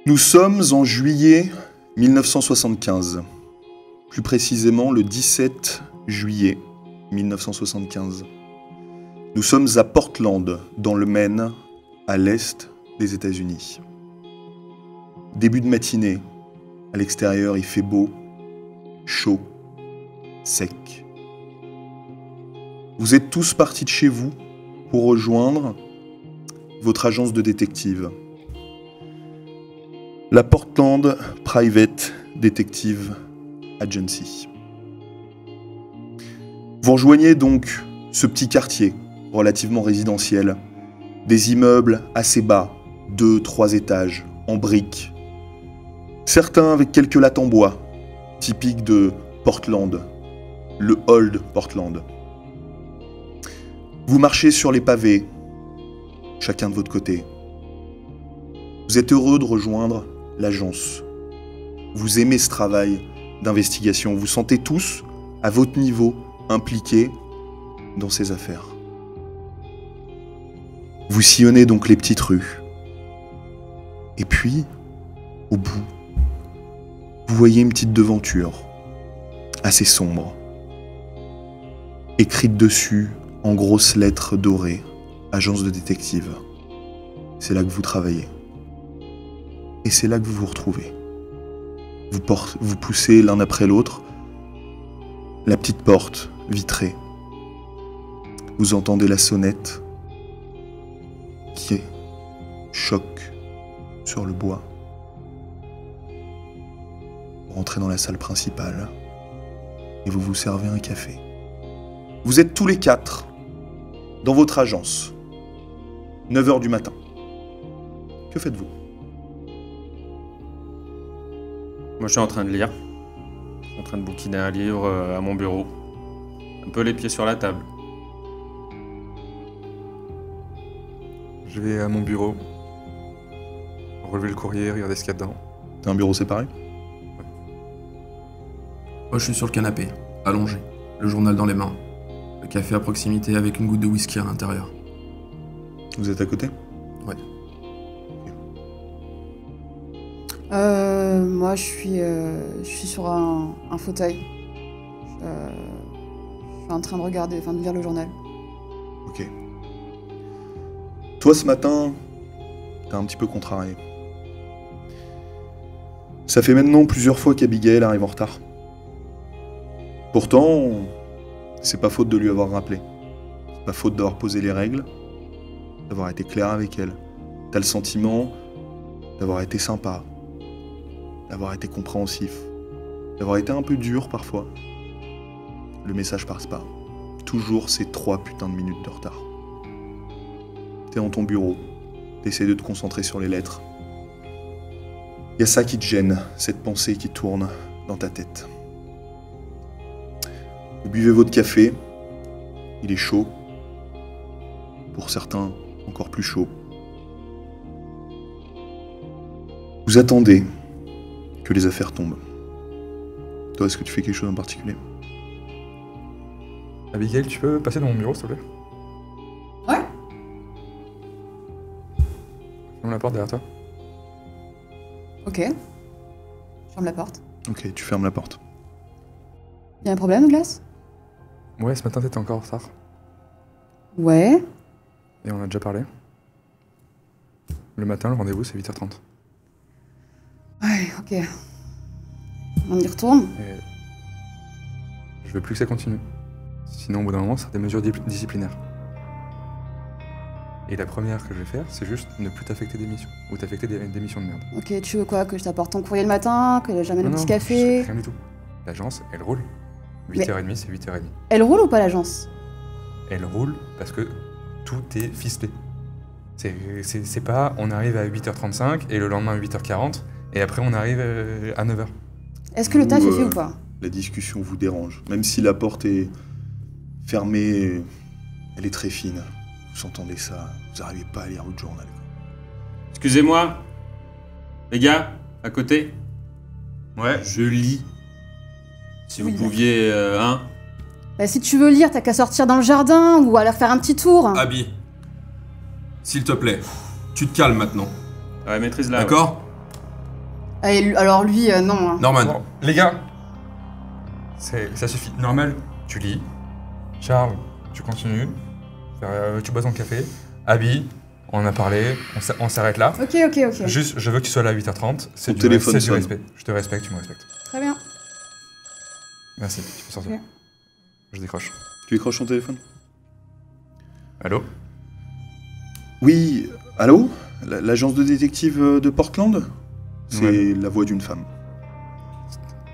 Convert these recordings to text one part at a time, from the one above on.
Nous sommes en juillet 1975. Plus précisément le 17 juillet 1975. Nous sommes à Portland, dans le Maine, à l'est des États-Unis. Début de matinée, à l'extérieur il fait beau, chaud, sec. Vous êtes tous partis de chez vous pour rejoindre votre agence de détective. La Portland Private Detective Agency. Vous rejoignez donc ce petit quartier relativement résidentiel, des immeubles assez bas, 2-3 étages, en briques. Certains avec quelques lattes en bois, typiques de Portland, le Old Portland. Vous marchez sur les pavés, chacun de votre côté. Vous êtes heureux de rejoindre l'agence. Vous aimez ce travail d'investigation. Vous sentez tous, à votre niveau, impliqués dans ces affaires. Vous sillonnez donc les petites rues. Et puis, au bout, vous voyez une petite devanture, assez sombre, écrite dessus en grosses lettres dorées, agence de détective. C'est là que vous travaillez. Et c'est là que vous vous retrouvez. Vous poussez l'un après l'autre la petite porte vitrée. Vous entendez la sonnette qui choque sur le bois. Vous rentrez dans la salle principale et vous vous servez un café. Vous êtes tous les quatre dans votre agence. 9h du matin. Que faites-vous ? Moi, je suis en train de lire. Je suis en train de bouquiner un livre à mon bureau. Un peu les pieds sur la table. Je vais à mon bureau, relever le courrier, regarder ce qu'il y a dedans. T'as un bureau séparé ? Moi, je suis sur le canapé, allongé, le journal dans les mains, le café à proximité avec une goutte de whisky à l'intérieur. Vous êtes à côté ? Ouais. Moi, je suis sur un fauteuil. Je suis en train de lire le journal. Ok. Toi, ce matin, t'es un petit peu contrarié. Ça fait maintenant plusieurs fois qu'Abigail arrive en retard. Pourtant, c'est pas faute de lui avoir rappelé. C'est pas faute d'avoir posé les règles, d'avoir été clair avec elle. T'as le sentiment d'avoir été sympa, d'avoir été compréhensif, d'avoir été un peu dur parfois. Le message passe pas. Toujours ces 3 putains de minutes de retard. T'es dans ton bureau, t'essaies de te concentrer sur les lettres. Y a ça qui te gêne, cette pensée qui tourne dans ta tête. Vous buvez votre café, il est chaud. Pour certains, encore plus chaud. Vous attendez que les affaires tombent. Toi, est-ce que tu fais quelque chose en particulier ? Abigail, tu peux passer dans mon bureau, s'il te plaît ? Ouais. Ferme la porte derrière toi. Ok. Je ferme la porte. Ok, tu fermes la porte. Y a un problème, Douglas ? Ouais, ce matin, t'étais encore en retard. Ouais. Et on a déjà parlé. Le matin, le rendez-vous, c'est 8h30. Ouais, ok. On y retourne ? Et je veux plus que ça continue. Sinon, au bout d'un moment, ça sera des mesures disciplinaires. Et la première que je vais faire, c'est juste ne plus t'affecter des missions. Ou t'affecter des missions de merde. Ok, tu veux quoi ? Que je t'apporte ton courrier le matin ? Que j'amène un petit café ? Rien du tout. L'agence, elle roule. 8h30, c'est 8h30. Elle roule ou pas, l'agence ? Elle roule parce que tout est ficelé. C'est pas on arrive à 8h35 et le lendemain à 8h40 et après on arrive à 9h. Est-ce que le taf est fait ou pas ? La discussion vous dérange. Même si la porte est fermée, elle est très fine. Vous entendez ça, vous n'arrivez pas à lire votre journal. Excusez-moi. Les gars, à côté. Ouais. Je lis. Si vous Oui, pouviez, hein. Bah, si tu veux lire, t'as qu'à sortir dans le jardin ou aller faire un petit tour. Abby, s'il te plaît, tu te calmes maintenant. Ouais, maîtrise là. D'accord ? Alors lui, non. Hein. Norman, Bon, les gars, ça suffit. Normal, tu lis. Charles, tu continues. Tu bois ton café. Abby, on en a parlé. On s'arrête là. Ok. Juste, je veux que tu sois là à 8h30. C'est Ton téléphone du sonne. respect. Je te respecte, tu me respectes. Très bien. Merci, tu peux sortir. Ok. Je décroche. Tu décroches ton téléphone? Allô? Oui, allô? L'agence de détective de Portland? C'est Ouais. la voix d'une femme.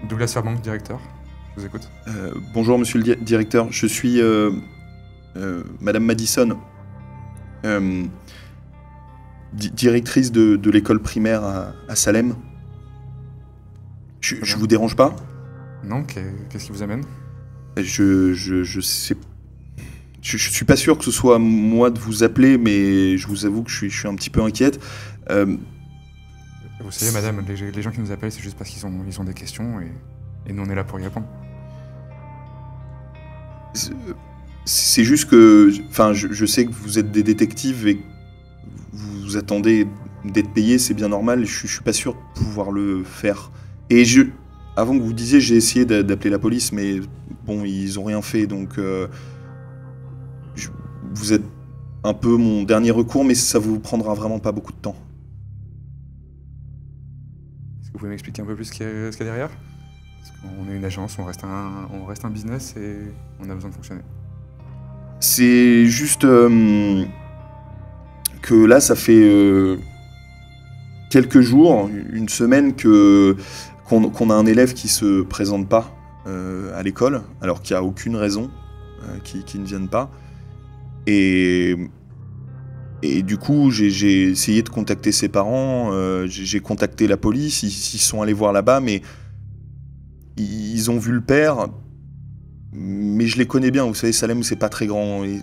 Douglas Fairbanks, directeur. Je vous écoute. Bonjour, monsieur le directeur. Je suis Madame Madison, directrice de l'école primaire à Salem. Je vous dérange pas? Non, qu'est-ce qui vous amène? Je sais. Je suis pas sûr que ce soit à moi de vous appeler, mais je vous avoue que je suis un petit peu inquiète. Vous savez, madame, les gens qui nous appellent, c'est juste parce qu'ils ont des questions et nous, on est là pour y répondre. C'est juste que, enfin, je sais que vous êtes des détectives et que vous attendez d'être payés, c'est bien normal. Je suis pas sûr de pouvoir le faire. Et avant que vous disiez, j'ai essayé d'appeler la police, mais bon, ils ont rien fait, donc vous êtes un peu mon dernier recours, mais ça vous prendra vraiment pas beaucoup de temps. Est-ce que vous pouvez m'expliquer un peu plus ce qu'il y a derrière? Parce qu'on est une agence, on reste un business et on a besoin de fonctionner. C'est juste que là, ça fait quelques jours, une semaine, qu'on a un élève qui se présente pas à l'école, alors qu'il n'y a aucune raison qu'il ne vienne pas. Et du coup, j'ai essayé de contacter ses parents, j'ai contacté la police, ils sont allés voir là-bas, mais ils ont vu le père. Mais je les connais bien, vous savez, Salem, c'est pas très grand. Et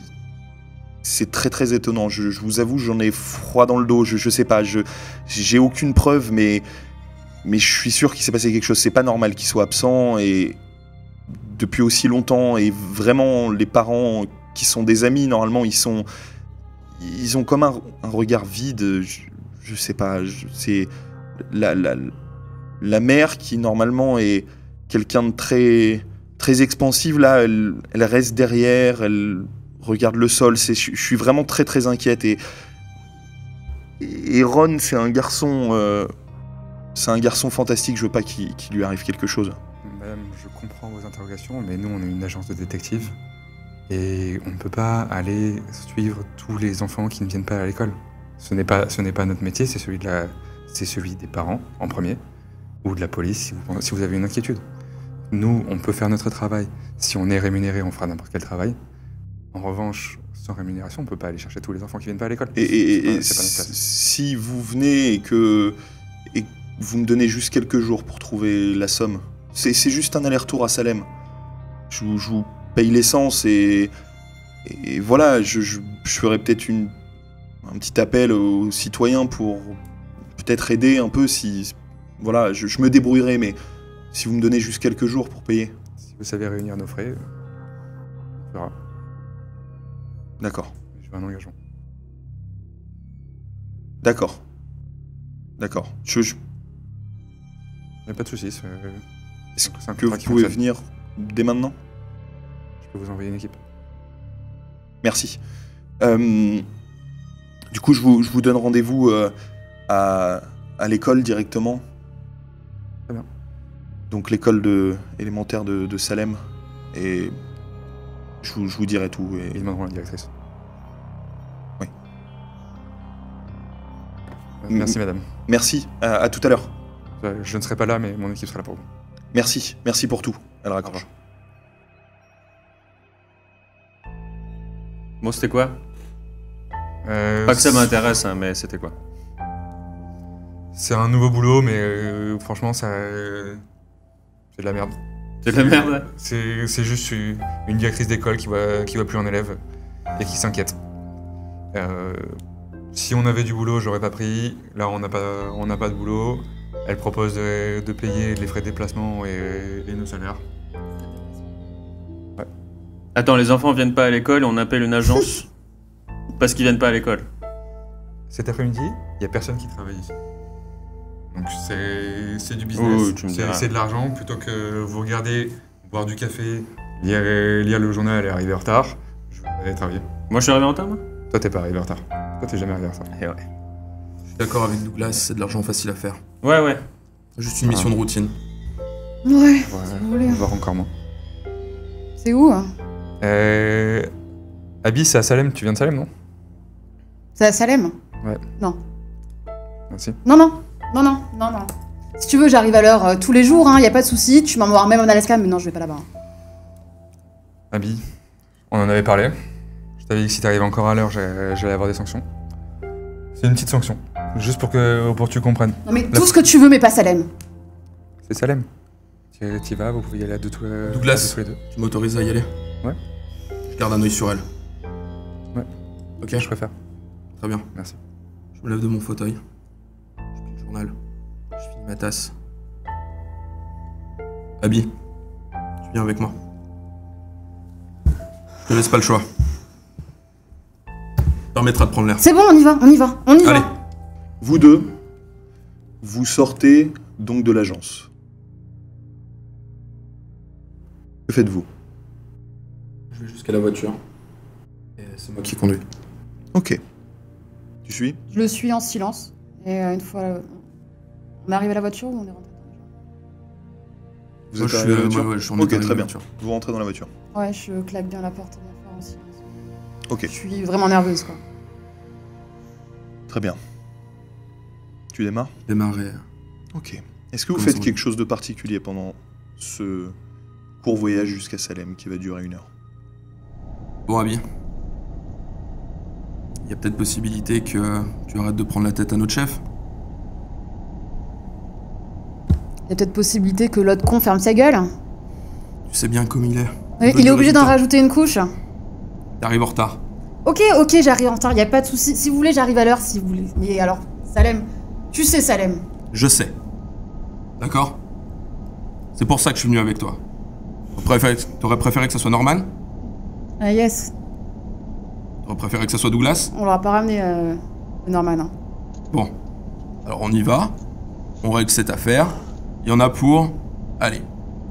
c'est très très étonnant. Je vous avoue, j'en ai froid dans le dos. Je sais pas, j'ai aucune preuve, mais je suis sûr qu'il s'est passé quelque chose. C'est pas normal qu'il soit absent et depuis aussi longtemps. Et vraiment, les parents qui sont des amis, normalement, ils ont comme un regard vide. Je sais pas. C'est la mère qui normalement est quelqu'un de très expansive, là, elle reste derrière, elle regarde le sol. Je suis vraiment très très inquiète. Et Ron, c'est un garçon fantastique. Je veux pas qu'il lui arrive quelque chose. Madame, je comprends vos interrogations, mais nous, on est une agence de détectives et on ne peut pas aller suivre tous les enfants qui ne viennent pas à l'école. Ce n'est pas notre métier, c'est celui des parents en premier ou de la police si vous avez une inquiétude. Nous, on peut faire notre travail. Si on est rémunéré, on fera n'importe quel travail. En revanche, sans rémunération, on peut pas aller chercher tous les enfants qui viennent pas à l'école. Et C'est pas notre place. si vous venez et que vous me donnez juste quelques jours pour trouver la somme, c'est juste un aller-retour à Salem. Je vous paye l'essence et voilà, je ferai peut-être un petit appel aux citoyens pour peut-être aider un peu si... Voilà, je me débrouillerai, mais si vous me donnez juste quelques jours pour payer. Si vous savez réunir nos frais, on verra. D'accord. Je veux un engagement. D'accord. Il n'y a pas de soucis. Est-ce c'est un que vous contrat qui pouvez fonctionne. venir dès maintenant? Je peux vous envoyer une équipe. Merci. Du coup, je vous donne rendez-vous à l'école directement. Très bien. Donc l'école élémentaire de Salem. Et je vous dirai tout. Ils demanderont la directrice. Oui. Merci, madame. Merci. À tout à l'heure. Je ne serai pas là, mais mon équipe sera là pour vous. Merci. Merci pour tout. Elle raccroche. Bon, c'était quoi? Pas que ça m'intéresse, hein, mais c'était quoi? C'est un nouveau boulot, mais franchement, c'est de la merde. C'est de la merde? C'est juste une directrice d'école qui voit plus un élève et qui s'inquiète. Si on avait du boulot, j'aurais pas pris. Là, on n'a pas de boulot. Elle propose de payer les frais de déplacement et nos salaires. Ouais. Attends, les enfants viennent pas à l'école et on appelle une agence parce qu'ils viennent pas à l'école. Cet après-midi, il y a personne qui travaille ici. Donc c'est du business, Oui, tu me diras. c'est de l'argent, plutôt que vous regardez, boire du café, lire le journal et arriver en retard, je vais aller travailler. Moi, je suis arrivé en retard, moi. Toi, t'es pas arrivé en retard. Toi, t'es jamais arrivé en retard. Et ouais. Je suis d'accord avec Douglas, c'est de l'argent facile à faire. Ouais. Juste une mission de routine. Ouais, si Ouais, vous voulez. on va voir encore moins. C'est où hein? Abby, c'est à Salem, tu viens de Salem, non? C'est à Salem? Merci. Non. Si tu veux, j'arrive à l'heure tous les jours, hein, y a pas de souci. Tu m'envoies même en Alaska, mais non, je vais pas là-bas. Abby, on en avait parlé. Je t'avais dit que si t'arrives encore à l'heure, j'allais avoir des sanctions. C'est une petite sanction, juste pour que tu comprennes. Non mais tout ce que tu veux, mais pas Salem. C'est Salem. T'y vas, vous pouvez y aller à tous Douglas. les deux. Tu m'autorises à y aller? Ouais. Je garde un œil sur elle. Ouais. Ok, Je préfère. très bien. Merci. Je me lève de mon fauteuil. Je plie le journal. Je finis ma tasse. Abby, tu viens avec moi. Je te laisse pas le choix. Permettra de prendre l'air. C'est bon, on y va. Allez. Vous deux, vous sortez donc de l'agence. Que faites-vous? Je vais jusqu'à la voiture. Et c'est moi qui conduis. Ok. Tu suis? Je le suis en silence. Et une fois... on arrive à la voiture ou on est rentré? Vous Moi, êtes je arrivé à la suis, voiture? ouais, je suis en Ok, état de très bien. voiture. Vous rentrez dans la voiture. Ouais, je claque bien la porte bien fort en silence. Ok, Je suis vraiment nerveuse, quoi. très bien. Tu démarres? Démarrer. Ok. Est-ce que vous Comment faites ça va? quelque chose de particulier pendant ce court voyage jusqu'à Salem qui va durer 1 heure? Bon, Abby. Il y a peut-être possibilité que tu arrêtes de prendre la tête à notre chef. Il y a peut-être possibilité que l'autre con ferme sa gueule. Tu sais bien comme il est. Ouais, veut il du est obligé d'en résultat. rajouter une couche. T'arrives en retard. Ok, j'arrive en retard, y a pas de souci. Si vous voulez, j'arrive à l'heure, si vous voulez. Mais alors, Salem, tu sais Salem. Je sais. D'accord? C'est pour ça que je suis venu avec toi. T'aurais préféré que ça soit Norman? Ah yes, T'aurais préféré que ça soit Douglas? on l'aura pas ramené Norman. Hein. Bon. Alors on y va. On règle cette affaire. Il y en a pour... Allez.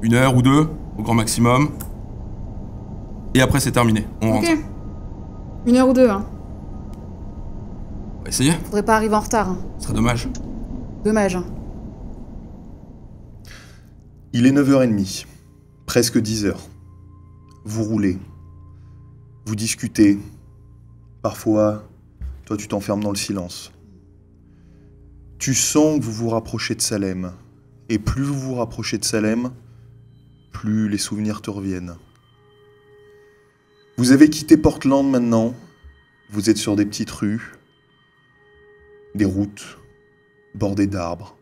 1 heure ou 2, au grand maximum. Et après c'est terminé. On rentre. Ok. 1 heure ou 2, hein. On va essayer. Faudrait pas arriver en retard. Hein. Ce serait dommage. Dommage. Hein. Il est 9h30, presque 10h. Vous roulez. Vous discutez. Parfois, toi tu t'enfermes dans le silence. Tu sens que vous vous rapprochez de Salem. Et plus vous vous rapprochez de Salem, plus les souvenirs te reviennent. Vous avez quitté Portland maintenant. Vous êtes sur des petites rues, des routes bordées d'arbres,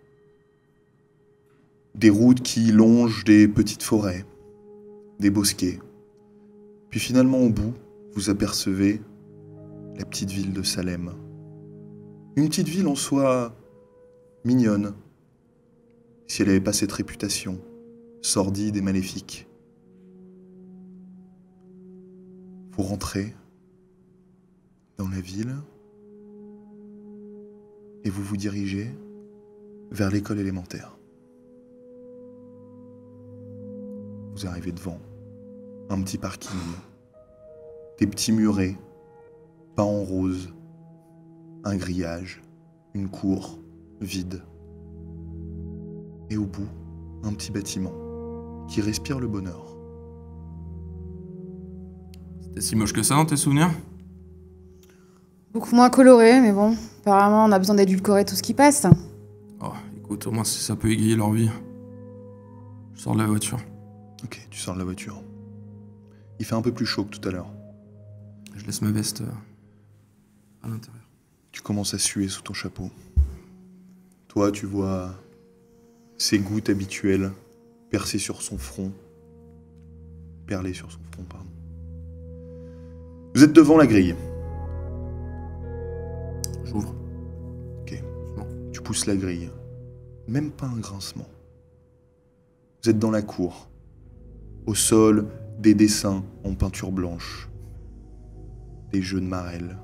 des routes qui longent des petites forêts, des bosquets. Puis finalement au bout, vous apercevez la petite ville de Salem. Une petite ville en soi mignonne, si elle n'avait pas cette réputation sordide et maléfique. Vous rentrez dans la ville et vous vous dirigez vers l'école élémentaire. Vous arrivez devant un petit parking, des petits murets peints en rose, un grillage, une cour vide. Et au bout, un petit bâtiment qui respire le bonheur. C'était si moche que ça dans tes souvenirs? Beaucoup moins coloré, mais bon. Apparemment, on a besoin d'édulcorer tout ce qui passe. Oh, écoute, au moins si ça peut égayer leur vie. Je sors de la voiture. Ok, tu sors de la voiture. Il fait un peu plus chaud que tout à l'heure. Je laisse ma veste à l'intérieur. Tu commences à suer sous ton chapeau. Toi, tu vois ses gouttes habituelles percées sur son front. Perlées sur son front, pardon. Vous êtes devant la grille. J'ouvre. Ok. Tu pousses la grille. Même pas un grincement. Vous êtes dans la cour. Au sol, des dessins en peinture blanche. Des jeux de marelle.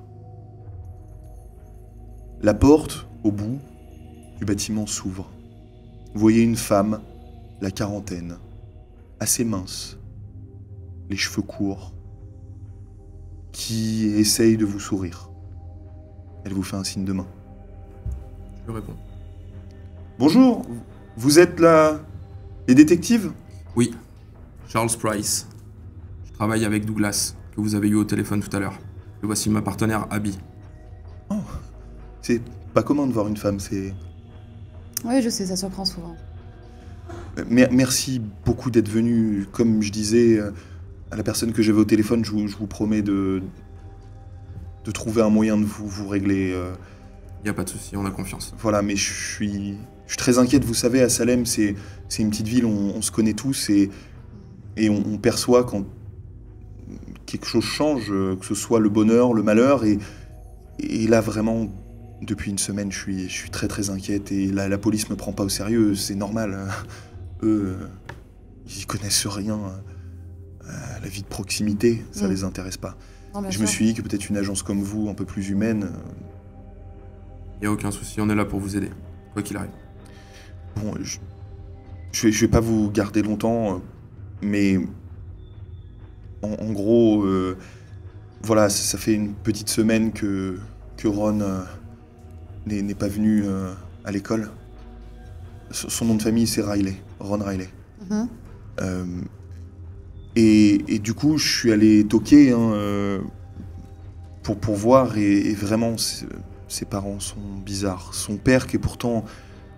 La porte, au bout, du bâtiment s'ouvre. Vous voyez une femme, la quarantaine, assez mince, les cheveux courts, qui essaye de vous sourire. Elle vous fait un signe de main. Je lui réponds. Bonjour, vous êtes là les détectives? Oui, Charles Price. Je travaille avec Douglas, que vous avez eu au téléphone tout à l'heure. Et voici ma partenaire Abby. Oh, c'est pas commun de voir une femme, c'est... Oui, je sais, ça surprend souvent. Merci beaucoup d'être venu. Comme je disais à la personne que j'avais au téléphone, je vous promets de trouver un moyen de vous régler. Y a pas de souci, on a confiance. Voilà, mais je suis très inquiète. Vous savez, à Salem, c'est une petite ville, on se connaît tous et on perçoit quand quelque chose change, que ce soit le bonheur, le malheur. Et là, vraiment, depuis une semaine, je suis très très inquiète et la police me prend pas au sérieux. C'est normal. Eux, ils connaissent rien à la vie de proximité, ça les intéresse pas. Non, bien Je sûr. me suis dit que peut-être une agence comme vous, un peu plus humaine... Y a aucun souci, on est là pour vous aider, quoi qu'il arrive. Bon, je vais pas vous garder longtemps, mais en gros, voilà, ça fait une petite semaine que Ron n'est pas venu à l'école. Son nom de famille, c'est Riley, Ron Riley. Mhm. Et du coup, je suis allé toquer pour voir, et vraiment, ses parents sont bizarres. Son père, qui est pourtant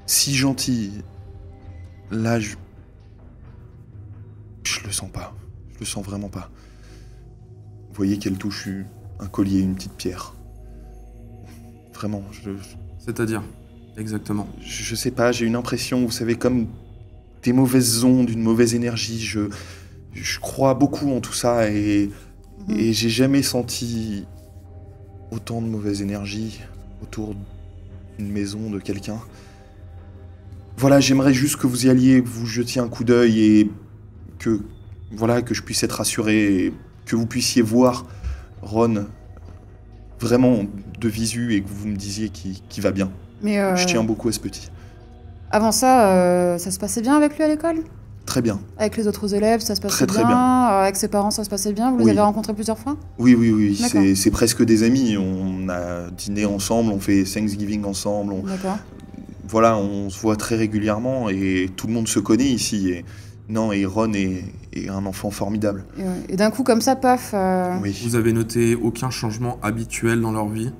si gentil, là, je le sens pas. Je le sens vraiment pas. Vous voyez qu'elle touche un collier, une petite pierre. Vraiment, C'est-à-dire, exactement. je sais pas, j'ai une impression, vous savez, comme des mauvaises ondes, une mauvaise énergie. Je crois beaucoup en tout ça et j'ai jamais senti autant de mauvaise énergie autour d'une maison, de quelqu'un. Voilà, j'aimerais juste que vous y alliez, que vous jetiez un coup d'œil et que je puisse être rassuré, et que vous puissiez voir Ron vraiment de visu et que vous me disiez qu'il va bien. Mais Je tiens beaucoup à ce petit. avant ça, ça se passait bien avec lui à l'école? Très bien. Avec les autres élèves, ça se passait Très bien. Avec ses parents, ça se passait bien? Vous les Oui. avez rencontrés plusieurs fois? Oui, D'accord. c'est presque des amis. On a dîné ensemble, on fait Thanksgiving ensemble. D'accord. Voilà, on se voit très régulièrement et tout le monde se connaît ici. Et Ron est un enfant formidable. Et d'un coup, comme ça, paf. Oui. Vous avez noté aucun changement habituel dans leur vie?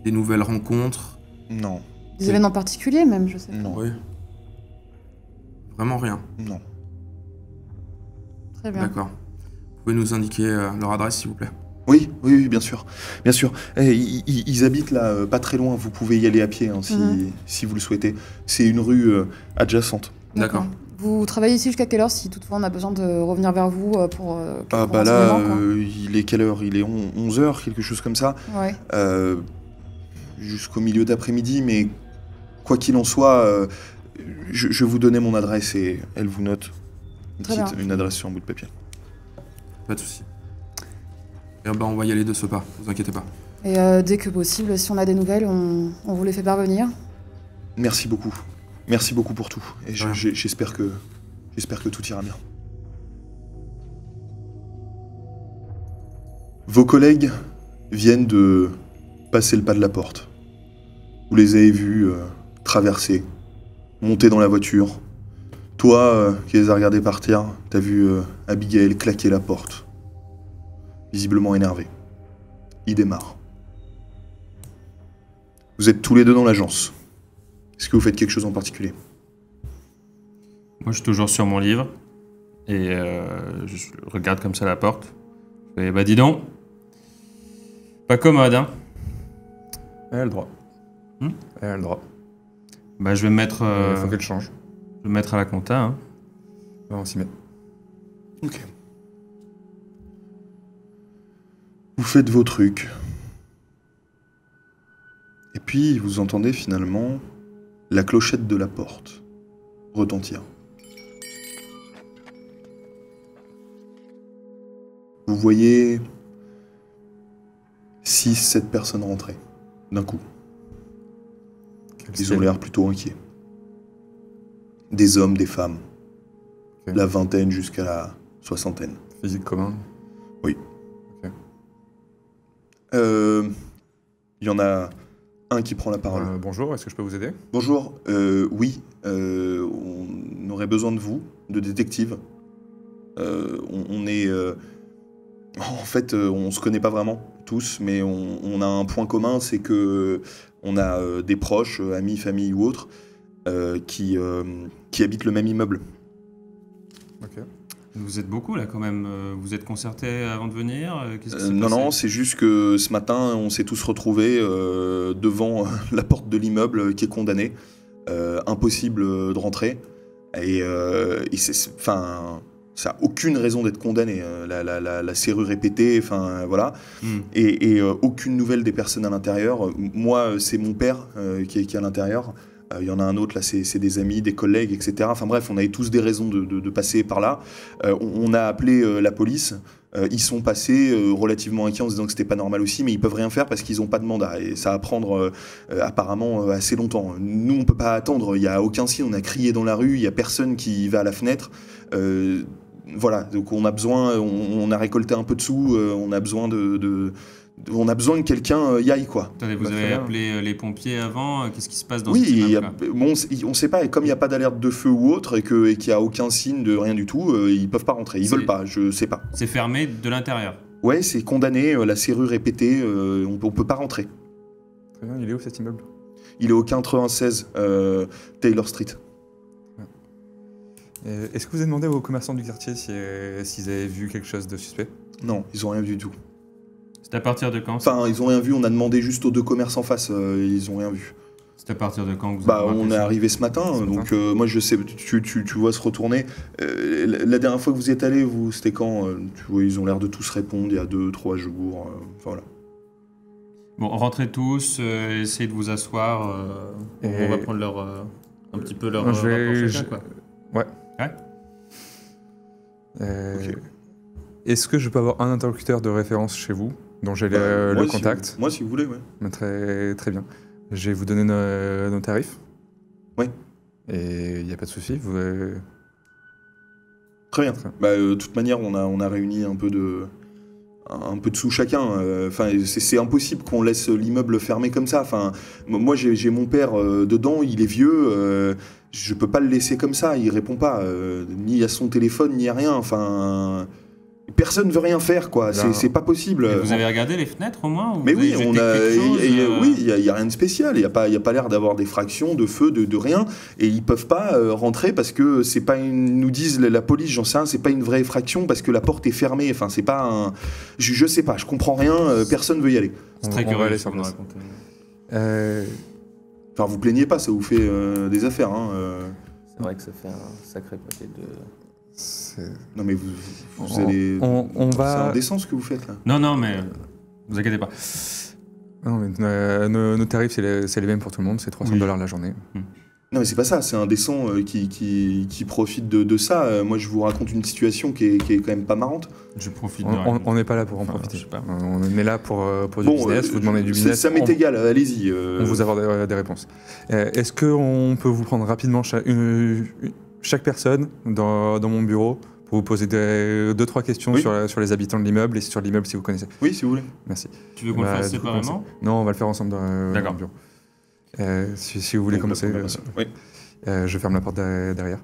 Des nouvelles rencontres? Non, Des événements particuliers, même, je sais. non, Oui. Vraiment rien. non. Très bien. D'accord. Vous pouvez nous indiquer leur adresse, s'il vous plaît? Oui, bien sûr. Bien sûr. Ils habitent là, pas très loin. Vous pouvez y aller à pied si vous le souhaitez. C'est une rue adjacente. D'accord. Vous travaillez ici jusqu'à quelle heure, si toutefois on a besoin de revenir vers vous pour Ah quelques bah là, renseignements, quoi. il est quelle heure? Il est 11h, quelque chose comme ça. Ouais. Jusqu'au milieu d'après-midi, mais quoi qu'il en soit, je vous donnais mon adresse et elle vous note Très bien. une adresse sur un bout de papier. Pas de souci. Et ben, on va y aller de ce pas, vous inquiétez pas. Et dès que possible, si on a des nouvelles, on vous les fait parvenir. Merci beaucoup. Merci beaucoup pour tout. Et Ouais. j'espère que tout ira bien. Vos collègues viennent de passer le pas de la porte. Vous les avez vus traverser, monter dans la voiture. Toi, qui les as regardés partir, t'as vu Abigail claquer la porte. Visiblement énervée. Il démarre. Vous êtes tous les deux dans l'agence. Est-ce que vous faites quelque chose en particulier? Moi, je suis toujours sur mon livre et je regarde comme ça la porte. Je fais, bah dis donc, pas commode, hein. Elle a le droit. Hmm Elle a le droit. Bah je vais me mettre, Il faut qu'elle change. je vais me mettre à la compta, hein. Ouais, on s'y met. Ok. Vous faites vos trucs. Et puis, vous entendez finalement la clochette de la porte retentir. Vous voyez 6-7 personnes rentrer, d'un coup. Ok. Ils ont l'air plutôt inquiets. Des hommes, des femmes. Ok. La vingtaine jusqu'à la soixantaine. Physique commun. Il y en a un qui prend la parole. Bonjour, est-ce que je peux vous aider? Bonjour, oui, on aurait besoin de vous, de détectives. On est... en fait, on se connaît pas vraiment, tous, mais on a un point commun, c'est que on a des proches, amis, famille ou autres, qui habitent le même immeuble. Ok. Vous êtes beaucoup là quand même. Vous êtes concertés avant de venir. Qu'est-ce qui s'est Non, passé non, c'est juste que ce matin, on s'est tous retrouvés devant la porte de l'immeuble qui est condamné. Impossible de rentrer. Et enfin, ça n'a aucune raison d'être condamné. La serrure est pétée, enfin voilà. Et aucune nouvelle des personnes à l'intérieur. Moi, c'est mon père qui est à l'intérieur. Il y en a un autre, là, c'est des amis, des collègues, etc. Enfin bref, on avait tous des raisons de passer par là. On a appelé la police. Ils sont passés relativement inquiets en se disant que c'était pas normal aussi, mais ils peuvent rien faire parce qu'ils n'ont pas de mandat. Et ça va prendre apparemment assez longtemps. Nous, on peut pas attendre. Il n'y a aucun signe. On a crié dans la rue. Il n'y a personne qui va à la fenêtre. Voilà, donc on a besoin, on a récolté un peu de sous, on a besoin on a besoin que quelqu'un y aille, quoi. Attendez, vous Bah, très avez bien. appelé les pompiers avant. Qu'est-ce qui se passe dans Oui, cet il y immeuble a- bon, on sait pas, et comme il n'y a pas d'alerte de feu ou autre, et qu'il n'y a aucun signe de rien du tout, ils peuvent pas rentrer. Ils C'est- veulent pas, je sais pas. C'est fermé de l'intérieur. Ouais, c'est condamné, la serrure est pétée, on peut pas rentrer. Très bien, il est où cet immeuble? Il est au 96 Taylor Street. Est-ce que vous avez demandé aux commerçants du quartier s'ils avaient vu quelque chose de suspect? Non, ils ont rien vu du tout. C'est à partir de quand ça Enfin, ils ont rien vu, on a demandé juste aux deux commerces en face, ils ont rien vu. C'est à partir de quand que vous Bah, avez on remarqué est ça arrivé ce matin, Ce matin. donc moi je sais, tu vois se retourner. La dernière fois que vous y êtes allé, c'était quand tu vois, ils ont l'air de tous répondre, il y a 2-3 jours. Enfin, voilà. Bon, rentrez tous, essayez de vous asseoir. Et- On va prendre un petit peu leur Non, je vais- rapport chacun, quoi. Ok. Est-ce que je peux avoir un interlocuteur de référence chez vous, dont j'ai Bah, le moi, si contact? moi, si vous voulez, ouais. Bah, très bien. Je vais vous donner nos tarifs. Oui. Et il n'y a pas de souci. Très bien. Très bien. Bah, de toute manière, on a réuni un peu de sous chacun. Enfin, c'est impossible qu'on laisse l'immeuble fermé comme ça. Enfin, moi, j'ai mon père dedans, il est vieux. Je peux pas le laisser comme ça. Il répond pas, ni à son téléphone, ni à rien. Enfin, personne veut rien faire, quoi. Ben, C'est pas possible. Et vous avez regardé les fenêtres au moins ou Mais vous oui, avez on jeté a, quelque chose, oui, il y a rien de spécial. Il y a pas l'air d'avoir des fractions, de feu, de rien. Et ils peuvent pas rentrer parce que c'est pas nous disent la police, j'en sais rien, c'est pas une vraie effraction parce que la porte est fermée. Enfin, c'est pas un. Je sais pas, je comprends rien. Personne veut y aller. C'est très on va curieux aller ce sur que vous nous place. racontez. Enfin, vous plaignez pas, ça vous fait des affaires. Hein, C'est vrai que ça fait un sacré paquet de... Non mais vous allez. on C'est va. indécent ce que vous faites là. Non, mais vous inquiétez pas. Non, mais, nos tarifs, c'est les mêmes pour tout le monde. C'est $300 la journée. Non mais c'est pas ça, c'est indécent qui profite de ça. Moi je vous raconte une situation qui est quand même pas marrante. Je profite de rien. On n'est pas là pour en Enfin, profiter. je sais pas. On est là pour du business. Vous demandez du business. Ça m'est égal, allez-y. On vous avoir des réponses. Est-ce qu'on peut vous prendre rapidement chaque personne dans mon bureau pour vous poser 2-3 questions Oui. sur les habitants de l'immeuble et sur l'immeuble si vous connaissez? Oui, si vous voulez. Merci. Tu veux qu'on le Bah, fasse du coup, séparément Non, on va le faire ensemble dans D'accord. le bureau. Si vous voulez Donc, commencer, oui. je ferme la porte derrière.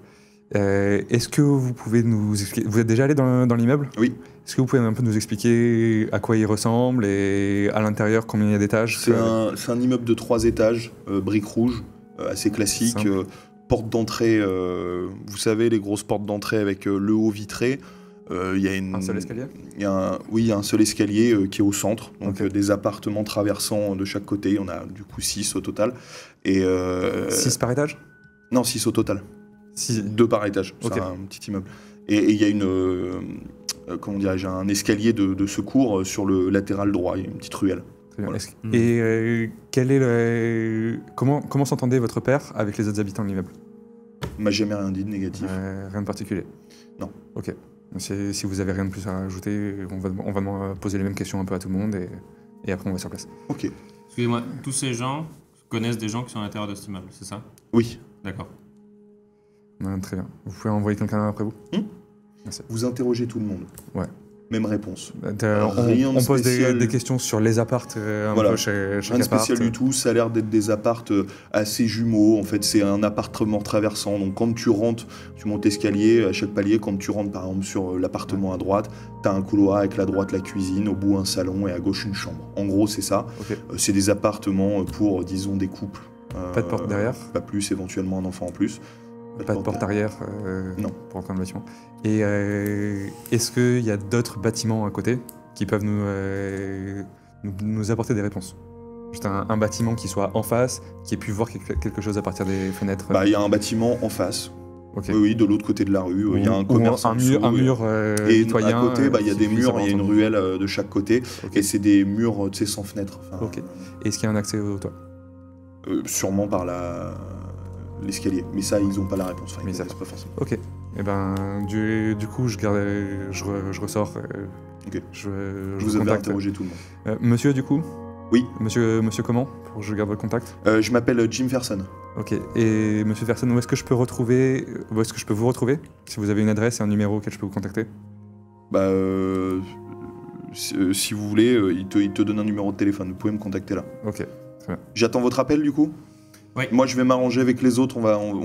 Est-ce que vous pouvez nous expliquer... Vous êtes déjà allé dans l'immeuble? Oui. Est-ce que vous pouvez un peu nous expliquer à quoi il ressemble et à l'intérieur combien il y a d'étages? C'est un immeuble de 3 étages, briques rouges, assez classique. Simple. Porte d'entrée, vous savez, les grosses portes d'entrée avec le haut vitré. Il y a Un seul escalier? Oui, il y a un seul escalier qui est au centre. Donc Ok. des appartements traversant de chaque côté. Il y en a du coup 6 au total. Et, 6 par étage? Non, 6 au total. 2 par étage. C'est Ok. un petit immeuble. Et il y a comment dirais-je, un escalier de secours sur le latéral droit. Il y a une petite ruelle. Très bien. Voilà. Et quel est comment s'entendait votre père avec les autres habitants de l'immeuble? Il m'a jamais rien dit de négatif. Rien de particulier? Non. Ok. Si vous avez rien de plus à ajouter, on va poser les mêmes questions un peu à tout le monde et après on va sur place. Ok. Excusez-moi, tous ces gens connaissent des gens qui sont à l'intérieur de cet immeuble, c'est ça? Oui. D'accord. Très bien. Vous pouvez envoyer quelqu'un après vous? Merci. Vous interrogez tout le monde. Ouais. Même réponse. On pose spécial. des questions sur les appartes Voilà. un peu chaque Rien de spécial appart. du tout, ça a l'air d'être des appartes assez jumeaux. En fait, c'est un appartement traversant. Donc, quand tu rentres, tu montes l'escalier, à chaque palier, quand tu rentres par exemple sur l'appartement à droite, tu as un couloir avec la droite la cuisine, au bout un salon et à gauche une chambre. En gros, c'est ça. Ok. C'est des appartements pour, disons, des couples. Pas de porte derrière? Pas plus, éventuellement un enfant en plus. Pas de porte arrière Non. pour entrer dans le bâtiment. Et est-ce qu'il y a d'autres bâtiments à côté qui peuvent nous apporter des réponses? Juste un bâtiment qui soit en face, qui ait pu voir quelque chose à partir des fenêtres. Bah, il y a un bâtiment en face. Ok. Oui, de l'autre côté de la rue. Il y a un Ou commerce en dessous, un mur et mitoyen, à côté, il y a qui des puisse murs, avoir il y a une entendu. ruelle de chaque côté. Ok. Et c'est des murs, tu sais, sans fenêtre. Enfin, Ok. Est-ce qu'il y a un accès au toit? Sûrement par l'escalier. Mais ça, ils n'ont pas la réponse. Enfin, Mais ils ça- connaissent pas forcément. Ok. Et ben, du coup, je ressors. Ok. Je Vous avez contacte. interrogé tout le monde. Monsieur, du coup? Oui. Monsieur comment? Pour que je garde votre contact. Je m'appelle Jim Ferson. Ok. Et monsieur Ferson, où est-ce que je peux vous retrouver? Si vous avez une adresse et un numéro auquel je peux vous contacter? Bah, si vous voulez, il te donne un numéro de téléphone. Vous pouvez me contacter là. Ok. J'attends votre appel du coup. Oui. Moi, je vais m'arranger avec les autres. On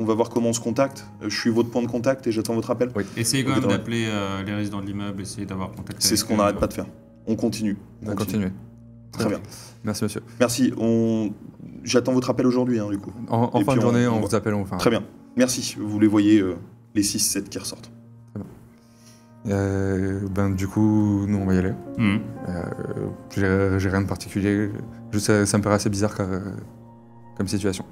va voir comment on se contacte. Je suis votre point de contact et j'attends votre appel. Oui. Essayez quand Ok, même ouais. d'appeler les résidents de l'immeuble, essayez d'avoir contact C'est avec ce qu'on eux. n'arrête pas de faire. On continue. On continue. Très bien. Merci, monsieur. Merci. J'attends votre appel aujourd'hui, du coup. En Et fin puis de journée, on on voit. vous appelle. Enfin, Très bien. Merci. Vous les voyez, les 6-7 qui ressortent. Du coup, nous, on va y aller. Mhm. J'ai rien de particulier. Juste, ça me paraît assez bizarre comme situation.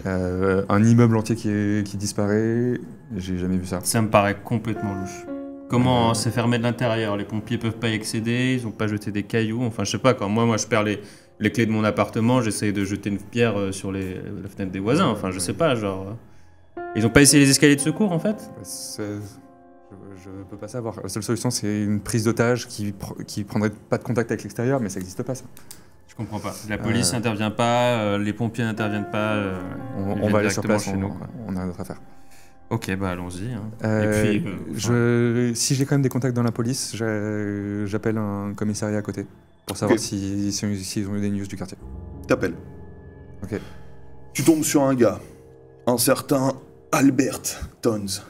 Un immeuble entier qui disparaît, j'ai jamais vu ça. Ça me paraît complètement louche. Comment c'est fermé de l'intérieur? Les pompiers peuvent pas y accéder, ils ont pas jeté des cailloux, enfin je sais pas, quand moi je perds les clés de mon appartement, j'essaye de jeter une pierre sur la fenêtre des voisins, enfin je sais pas, genre... Ils ont pas essayé les escaliers de secours en fait? Je peux pas savoir. La seule solution, c'est une prise d'otage qui prendrait pas de contact avec l'extérieur, mais ça n'existe pas, ça. Je comprends pas. La police n'intervient pas, les pompiers n'interviennent pas. On va aller sur place, chez nous. on a d'autres affaires. Ok, bah allons-y. Hein. Et puis, si j'ai quand même des contacts dans la police, j'appelle un commissariat à côté pour savoir Ok. s'ils ont eu des news du quartier. T'appelles. Ok. Tu tombes sur un gars. Un certain Albert Tons.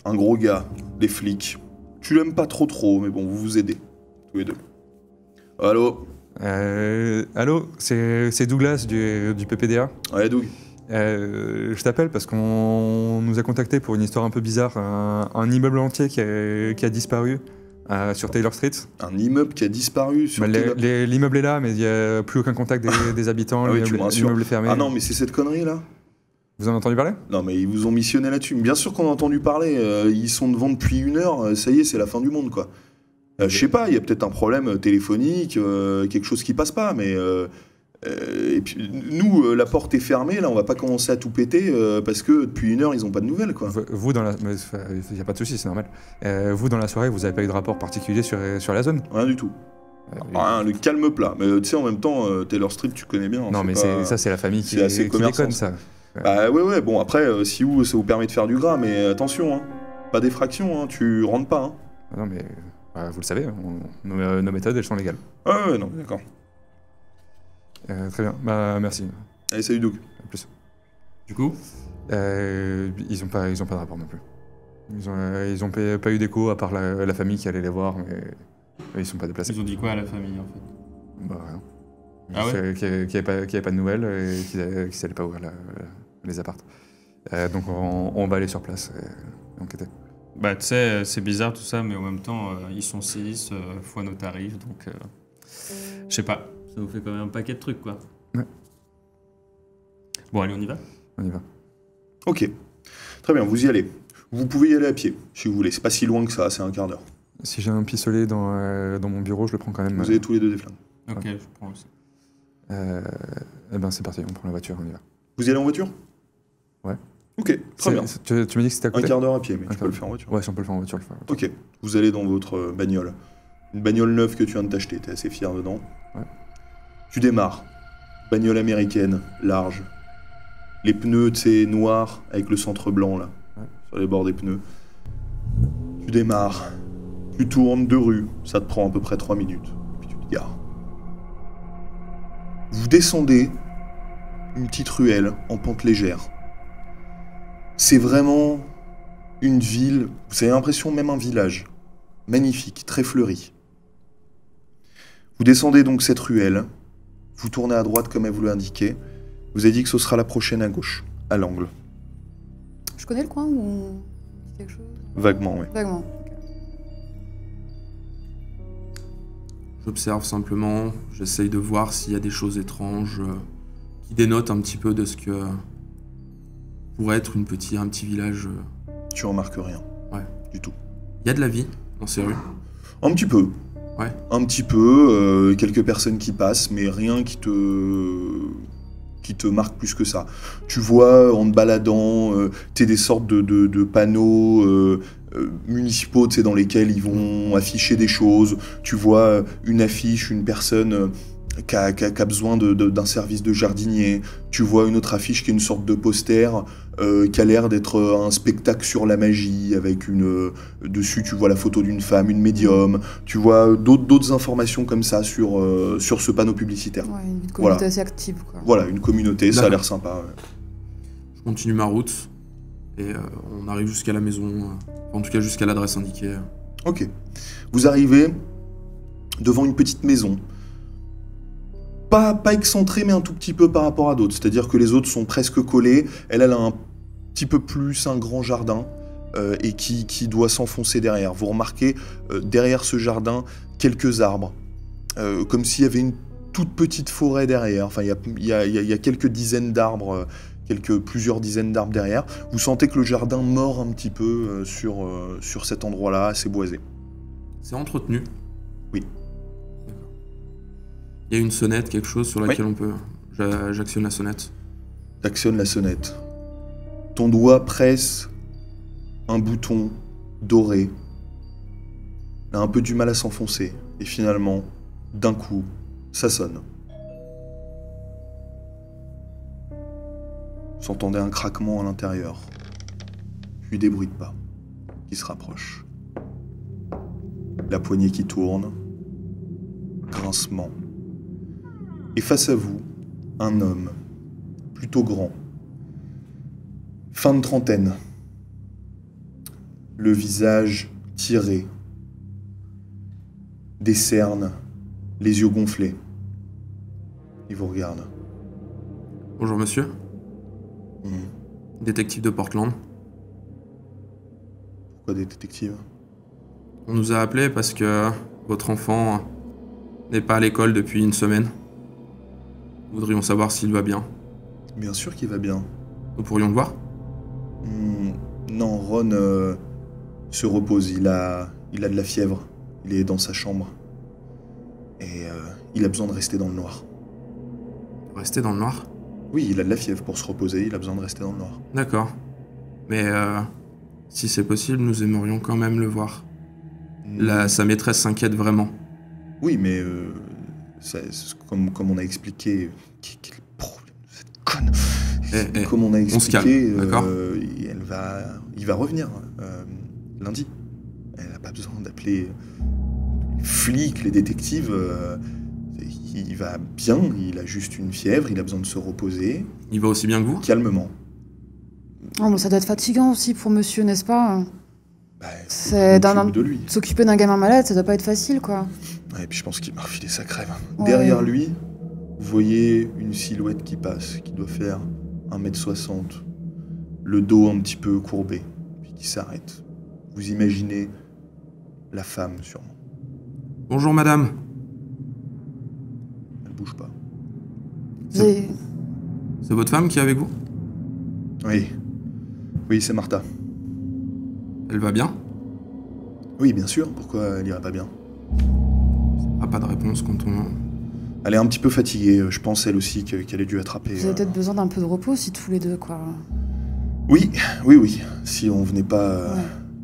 Un gros gars. Des flics. Tu l'aimes pas trop, mais bon, vous vous aidez. Tous les deux. Allô? Allô, c'est Douglas du PPDA. Ouais, Doug. Je t'appelle parce qu'on nous a contacté pour une histoire un peu bizarre. Un immeuble entier qui a disparu sur Taylor Street. Un immeuble qui a disparu sur... Bah, l'immeuble est là, mais il n'y a plus aucun contact des habitants. Ah oui, tu me rassures. L'immeuble est fermé. Ah non, mais c'est cette connerie là? Vous en avez entendu parler? Non, mais ils vous ont missionné là-dessus. Bien sûr qu'on a entendu parler. Ils sont devant depuis 1 heure. Ça y est, c'est la fin du monde, quoi. Je sais pas, il y a peut-être un problème téléphonique, quelque chose qui passe pas, mais... et puis, nous, la porte est fermée, là, on va pas commencer à tout péter, parce que depuis 1 heure, ils ont pas de nouvelles, quoi. Vous, il n'y a pas de souci, c'est normal. Vous, dans la soirée, vous avez pas eu de rapport particulier sur la zone? Rien du tout. Rien, le calme plat. Mais tu sais, en même temps, Taylor Street, tu connais bien. Non, mais pas... ça, c'est la famille qui c'est assez qui commerçant, déconne, ça. Bah ouais, bon, après, si ça vous permet de faire du gras, mais attention, hein. Pas d'effraction, hein, tu rentres pas, hein. Ah non, mais vous le savez, nos méthodes, elles sont légales. Ouais, non, d'accord. Très bien, bah merci. Allez, salut Doug. À plus. du coup, Ils ont pas de rapport non plus. Ils ont pas eu d'écho à part la famille qui allait les voir, mais ils sont pas déplacés. ils ont dit quoi à la famille en fait? Bah rien. Ah ouais? Qu'il n'y avait pas de nouvelles et qu'ils n'allaient pas ouvrir les appartes. Donc on va aller sur place et enquêter. Bah tu sais, c'est bizarre tout ça, mais en même temps, ils sont 6 fois nos tarifs, donc je sais pas, ça vous fait quand même un paquet de trucs quoi. Ouais. Bon allez, on y va? On y va. Ok. Très bien, vous y allez. Vous pouvez y aller à pied, si vous voulez. C'est pas si loin que ça, c'est un quart d'heure. Si j'ai un pistolet dans mon bureau, je le prends quand même. Vous avez tous les deux des flingues. Ok, je prends aussi. Eh ben c'est parti, on prend la voiture, on y va. Vous y allez en voiture? Ouais. Ok, très bien. Tu m'as dit que c'était à Un côté? quart d'heure à pied, mais Un tu quart peux le faire en voiture. Ouais, si on peut le faire en voiture, le faire en voiture. Ok, vous allez dans votre bagnole. Une bagnole neuve que tu viens de t'acheter, t'es assez fier dedans. Ouais. Tu démarres. Bagnole américaine, large. Les pneus, tu sais, noirs, avec le centre blanc, là, sur les bords des pneus. Tu démarres, tu tournes 2 rues, ça te prend à peu près 3 minutes, puis tu te gares. Vous descendez une petite ruelle en pente légère. C'est vraiment une ville, vous avez l'impression même un village, magnifique, très fleuri. Vous descendez donc cette ruelle, vous tournez à droite comme elle vous l'a indiqué, vous avez dit que ce sera la prochaine à gauche, à l'angle. Je connais le coin ou quelque chose? Vaguement, oui. Vaguement. Ok. J'observe simplement, j'essaye de voir s'il y a des choses étranges qui dénotent un petit peu de ce que pourrait être un petit village. Tu remarques rien. Ouais. Du tout. Il y a de la vie dans ces rues. Un petit peu. Ouais. Un petit peu, quelques personnes qui passent, mais rien qui te marque plus que ça. Tu vois, en te baladant, t'es des sortes de panneaux municipaux, tu sais, dans lesquels ils vont afficher des choses. Tu vois une affiche, une personne qui a besoin d'un service de jardinier. Tu vois une autre affiche qui est une sorte de poster qui a l'air d'être un spectacle sur la magie, avec dessus tu vois la photo d'une femme, une médium. Tu vois d'autres informations comme ça sur ce panneau publicitaire. Ouais, une communauté Voilà. assez active, quoi. Voilà, une communauté, ça a l'air sympa. Ouais. Je continue ma route et on arrive jusqu'à la maison, en tout cas jusqu'à l'adresse indiquée. Ok. Vous arrivez devant une petite maison. Pas excentrée, mais un tout petit peu par rapport à d'autres. C'est-à-dire que les autres sont presque collés. Elle a un petit peu plus un grand jardin et qui doit s'enfoncer derrière. Vous remarquez derrière ce jardin quelques arbres. Comme s'il y avait une toute petite forêt derrière. Enfin, il y a quelques dizaines d'arbres, plusieurs dizaines d'arbres derrière. Vous sentez que le jardin mord un petit peu sur cet endroit-là, assez boisé. C'est entretenu? Oui. D'accord. Il y a une sonnette, quelque chose sur laquelle Oui. on peut... J'actionne la sonnette. T'actionnes la sonnette. Ton doigt presse un bouton doré. Il a un peu du mal à s'enfoncer. Et finalement, d'un coup, ça sonne. Vous entendez un craquement à l'intérieur. Puis des bruits de pas qui se rapprochent. La poignée qui tourne. Grincement. Et face à vous, un homme, plutôt grand. Fin de trentaine. Le visage tiré. Des cernes, les yeux gonflés. Il vous regarde. Bonjour monsieur, détective de Portland. Pourquoi des détectives? On nous a appelé parce que votre enfant n'est pas à l'école depuis une semaine. Nous voudrions savoir s'il va bien. Bien sûr qu'il va bien. Nous pourrions le voir? Non, Ron se repose. Il a de la fièvre. Il est dans sa chambre. Et il a besoin de rester dans le noir. Rester dans le noir? Oui, il a de la fièvre pour se reposer. Il a besoin de rester dans le noir. D'accord. Mais si c'est possible, nous aimerions quand même le voir. Sa maîtresse s'inquiète vraiment. Oui, mais comme on a expliqué... Quel est le problème de cette conne? Comme on a on se calme, expliqué, d'accord. il va revenir lundi. Elle n'a pas besoin d'appeler les flics, les détectives. Il va bien, il a juste une fièvre, il a besoin de se reposer. Il va aussi bien que vous? Calmement. Oh, mais ça doit être fatigant aussi pour monsieur, n'est-ce pas? Bah, C'est on s'occupe de lui. S'occuper d'un gamin malade, ça doit pas être facile, quoi. Ouais, et puis je pense qu'il m'a refilé sa crève. Ouais. Derrière lui, vous voyez une silhouette qui passe, qui doit faire 1m60. Le dos un petit peu courbé, puis qui s'arrête. Vous imaginez la femme, sûrement. Bonjour madame. Elle bouge pas. C'est C'est votre femme qui est avec vous? Oui. Oui, c'est Martha. Elle va bien? Oui, bien sûr. Pourquoi elle irait pas bien? Ah, pas de réponse quand on... Elle est un petit peu fatiguée. Je pense, elle aussi, qu'elle ait dû attraper... Vous avez peut-être besoin d'un peu de repos aussi, tous les deux, quoi. Oui. Si on venait pas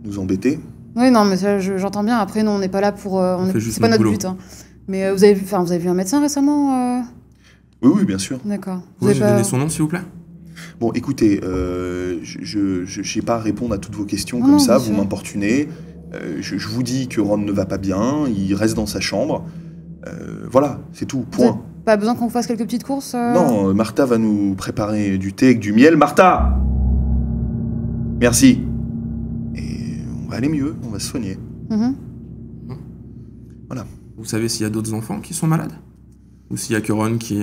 nous embêter... Oui, non, mais ça, j'entends bien. Après, non, on n'est pas là pour... fait juste c'est pas notre notre boulot. but, hein. Mais vous avez vu un médecin récemment Oui, oui, bien sûr. D'accord. Vous pouvez me donner son nom, s'il vous plaît? Bon, écoutez, je n'ai pas à répondre à toutes vos questions Non, comme non, ça, bien vous sûr. m'importunez. Je vous dis que Ron ne va pas bien, il reste dans sa chambre. Voilà, c'est tout, Vous avez point. pas besoin qu'on fasse quelques petites courses Non, Martha va nous préparer du thé avec du miel. Martha! Merci. Et on va aller mieux, on va se soigner. Mhm. Vous savez s'il y a d'autres enfants qui sont malades? Ou s'il y a que Ron qui...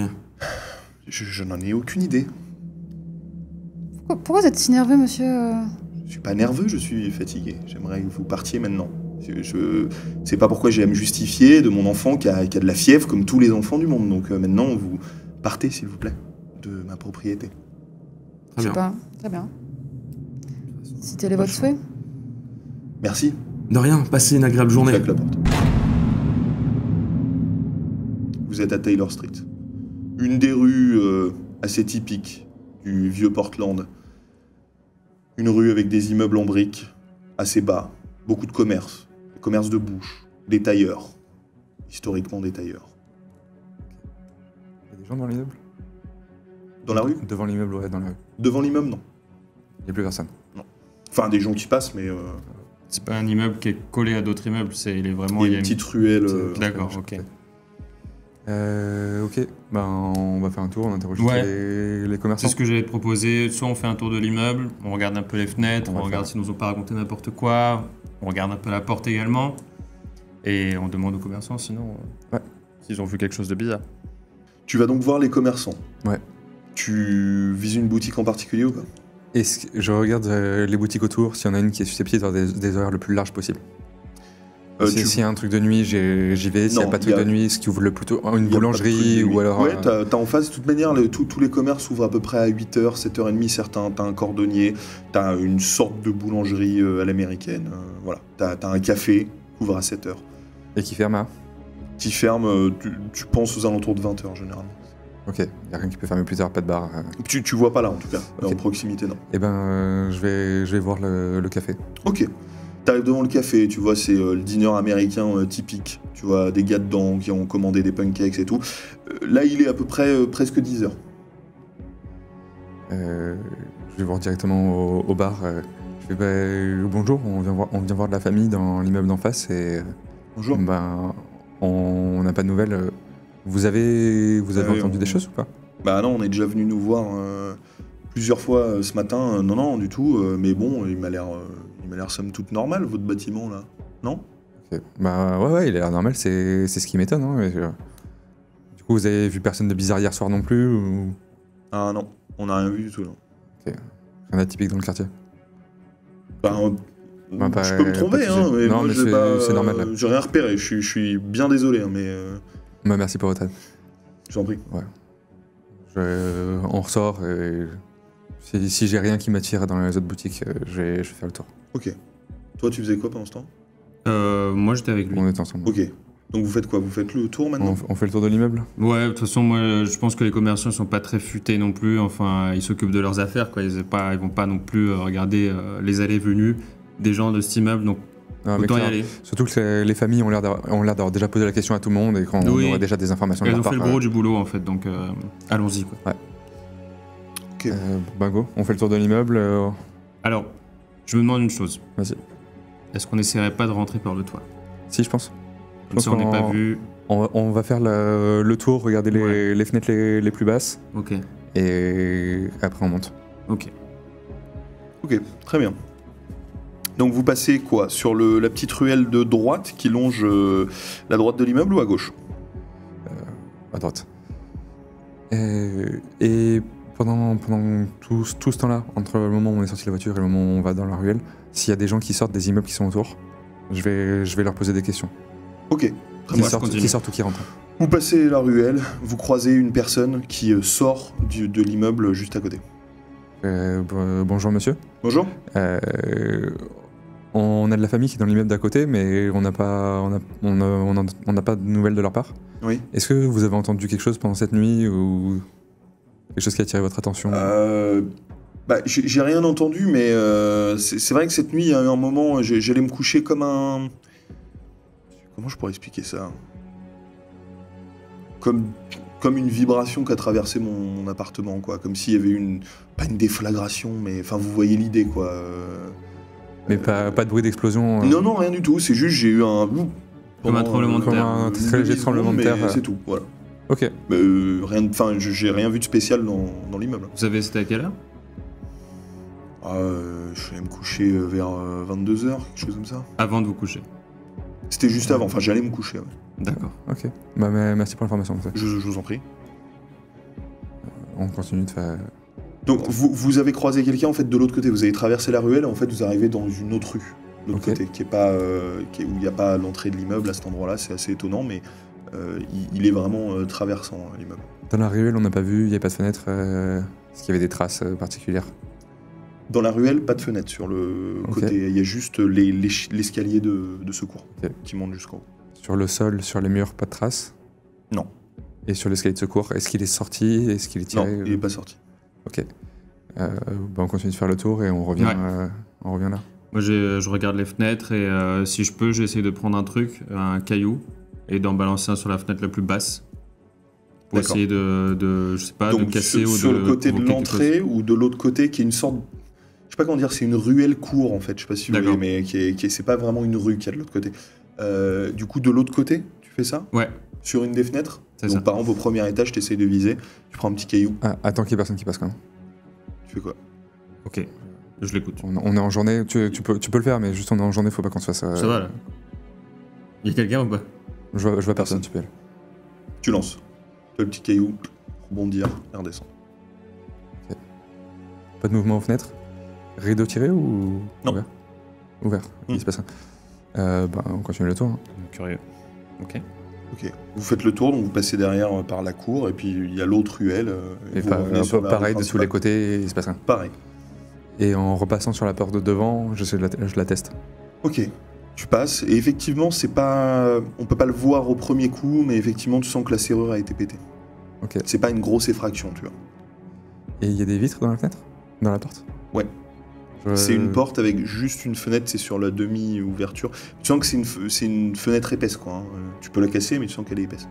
Je n'en ai aucune idée. Pourquoi vous êtes si nerveux, monsieur Je suis pas nerveux, je suis fatigué. J'aimerais que vous partiez maintenant. Je sais pas pourquoi j'ai à me justifier de mon enfant qui a de la fièvre comme tous les enfants du monde. Donc maintenant, vous partez, s'il vous plaît, de ma propriété. Très Je sais bien. pas. Très bien. Si tel est votre souhait. Merci. De rien, passez une agréable journée. Claque la porte. Vous êtes à Taylor Street. Une des rues assez typiques du vieux Portland. Une rue avec des immeubles en briques, assez bas, beaucoup de commerces. Des commerces de bouche, des tailleurs. Historiquement des tailleurs. Il y a des gens dans l'immeuble? Dans la rue? Devant l'immeuble, ouais, dans la rue. Devant l'immeuble, non. Il n'y a plus personne. Enfin, des gens qui passent, mais C'est pas un immeuble qui est collé à d'autres immeubles, il est vraiment... il y a une petite ruelle. D'accord, ok. Ok, ben on va faire un tour, on interroge Ouais. les commerçants. C'est ce que j'allais te proposer. Soit on fait un tour de l'immeuble, on regarde un peu les fenêtres, On va on regarde faire. s'ils nous ont pas raconté n'importe quoi, on regarde un peu la porte également, et on demande aux commerçants sinon Ouais. s'ils ont vu quelque chose de bizarre. Tu vas donc voir les commerçants. Ouais. Tu vises une boutique en particulier ou pas? Est-ce que je regarde les boutiques autour, s'il y en a une qui est susceptible d'avoir des horaires le plus larges possible. S'il y a un truc de nuit, j'y vais. S'il n'y a Non, pas de il y truc a- de nuit, ce qui ouvre le plutôt une Il y a pas de boulangerie truc de nuit. ou alors. Ouais, t'as en face, de toute manière, tous les commerces ouvrent à peu près à 8h, 7h30 certains. T'as un cordonnier, t'as une sorte de boulangerie à l'américaine. Voilà. T'as un café qui ouvre à 7h. Et qui ferme à. Qui ferme, tu penses aux alentours de 20h généralement. Ok, il n'y a rien qui peut fermer plus tard, pas de bar. Tu vois pas là en tout cas, Ok. en proximité non. Eh ben, je vais voir le café. Ok. T'arrives devant le café, tu vois, c'est le dîner américain typique. Tu vois, des gars dedans qui ont commandé des pancakes et tout. Là, il est à peu près presque 10h. Je vais voir directement au bar. Je vais, bonjour, on vient voir de la famille dans l'immeuble d'en face et Bonjour. ben, on n'a pas de nouvelles. Vous avez entendu des choses ou pas? Bah non, on est déjà venu nous voir plusieurs fois ce matin. Non, du tout. Mais bon, il m'a l'air somme toute normal, votre bâtiment, là. Non? Ok. Bah ouais, il a l'air normal, c'est ce qui m'étonne. Hein, mais, du coup, vous avez vu personne de bizarre hier soir non plus ou Ah non, on n'a rien vu du tout, là. rien d'atypique dans le quartier? Enfin, Bah, je peux me tromper, pas de hein, sujet. mais Non, moi, mais j'ai pas, c'est normal, là. j'ai rien repéré. Je suis bien désolé, hein, mais Bah, merci pour votre aide. je t'en prie. On ressort et si j'ai rien qui m'attire dans les autres boutiques, je vais faire le tour. Ok. Toi, tu faisais quoi pendant ce temps? Moi j'étais avec lui. On est ensemble. Ok. Donc vous faites quoi? Vous faites le tour maintenant? On fait le tour de l'immeuble? Ouais, de toute façon, moi je pense que les commerçants sont pas très futés non plus, enfin ils s'occupent de leurs affaires, quoi. Ils vont pas non plus regarder les allées et venues des gens de cet immeuble, donc Non, mais autant y clair. aller. Surtout que les familles ont l'air d'avoir déjà posé la question à tout le monde et qu'on Oui. aurait déjà des informations de Elles leur ont fait part. le gros du boulot en fait, donc allons-y quoi. Ok. Bingo, on fait le tour de l'immeuble. Alors, je me demande une chose. Vas-y. Est-ce qu'on n'essaierait pas de rentrer par le toit? Si, je pense. Comme ça on n'est pas vu. On va faire le tour, regarder Ouais. les fenêtres les plus basses Ok, et après on monte. ok. Ok, très bien. Donc vous passez quoi? Sur la petite ruelle de droite qui longe la droite de l'immeuble ou à gauche? À droite. Et pendant tout ce temps-là, entre le moment où on est sorti de la voiture et le moment où on va dans la ruelle, s'il y a des gens qui sortent des immeubles qui sont autour, je vais leur poser des questions. Ok. Très Qui bien. continue. sortent ou qui rentrent. Vous passez la ruelle, vous croisez une personne qui sort de l'immeuble juste à côté. Bonjour monsieur. Bonjour. On a de la famille qui est dans l'immeuble d'à côté, mais on n'a pas de nouvelles de leur part. Oui. Est-ce que vous avez entendu quelque chose pendant cette nuit ou quelque chose qui a attiré votre attention? Bah, j'ai rien entendu, mais c'est vrai que cette nuit, il y a eu un moment, j'allais me coucher comme un... Comment je pourrais expliquer ça? Comme comme une vibration qui a traversé mon appartement, quoi. Comme s'il y avait pas une déflagration, mais enfin, vous voyez l'idée, quoi. Mais pas de bruit d'explosion. Non, rien du tout. C'est juste, j'ai eu un. Comme un tremblement de Comme terre. un très léger tremblement de terre. C'est tout, voilà. Ok. Mais j'ai rien vu de spécial dans l'immeuble. Vous savez, c'était à quelle heure? Je suis allé me coucher vers 22h, quelque chose comme ça. Avant de vous coucher. C'était juste avant, enfin j'allais me coucher. Ouais. D'accord. Ok. Bah, merci pour l'information. Je vous en prie. On continue de faire. Donc vous avez croisé quelqu'un en fait de l'autre côté, vous avez traversé la ruelle et en fait vous arrivez dans une autre rue, de l'autre côté, qui est pas, où il n'y a pas l'entrée de l'immeuble à cet endroit-là, c'est assez étonnant, mais il est vraiment traversant l'immeuble. Dans la ruelle, on n'a pas vu, il n'y a pas de fenêtre. Est-ce qu'il y avait des traces particulières? Dans la ruelle, pas de fenêtre sur le côté, il y a juste l'escalier de secours qui monte jusqu'en haut. Sur le sol, sur les murs, pas de traces? Non. Et sur l'escalier de secours, est-ce qu'il est sorti? Est-ce qu'il est tiré? Non, il n'est pas sorti. Ok. On continue de faire le tour et on revient là. Moi, je regarde les fenêtres et si je peux, j'essaie de prendre un truc, un caillou, et d'en balancer un sur la fenêtre la plus basse. Pour essayer de je sais pas, donc, de casser ou de... sur le côté de l'entrée ou de l'autre côté qui est une sorte... Je sais pas comment dire, c'est une ruelle cour en fait, je sais pas si vous voyez, mais c'est pas vraiment une rue qu'il y a de l'autre côté. Du coup, de l'autre côté, tu fais ça? Ouais. Sur une des fenêtres? C'est donc ça. par exemple, au premier étage, tu essayes de viser, tu prends un petit caillou. Ah, attends qu'il y ait personne qui passe quand même. Tu fais quoi? Ok, je l'écoute. On est en journée, tu peux le faire, mais juste on est en journée, faut pas qu'on se fasse... Ça va là. Il y a quelqu'un ou pas? Je vois personne, tu peux aller. Tu lances. Tu as le petit caillou, rebondir et redescendre. Okay. Pas de mouvement aux fenêtres? Rideau tiré ou... Non. Ouvert. Il se passe rien. On continue le tour. Hein. Curieux. Ok. Vous faites le tour, donc vous passez derrière par la cour, et puis il y a l'autre ruelle. Et un peu pareil de tous les côtés, il se passe rien. Pareil. Et en repassant sur la porte de devant, je la teste. Ok. Tu passes, et effectivement, c'est pas... On peut pas le voir au premier coup, mais effectivement, tu sens que la serrure a été pétée. Ok. C'est pas une grosse effraction, tu vois. Et il y a des vitres dans la fenêtre? Dans la porte? Ouais. C'est une porte avec juste une fenêtre, c'est sur la demi-ouverture. Tu sens que c'est une fenêtre épaisse, quoi. Hein. Tu peux la casser, mais tu sens qu'elle est épaisse.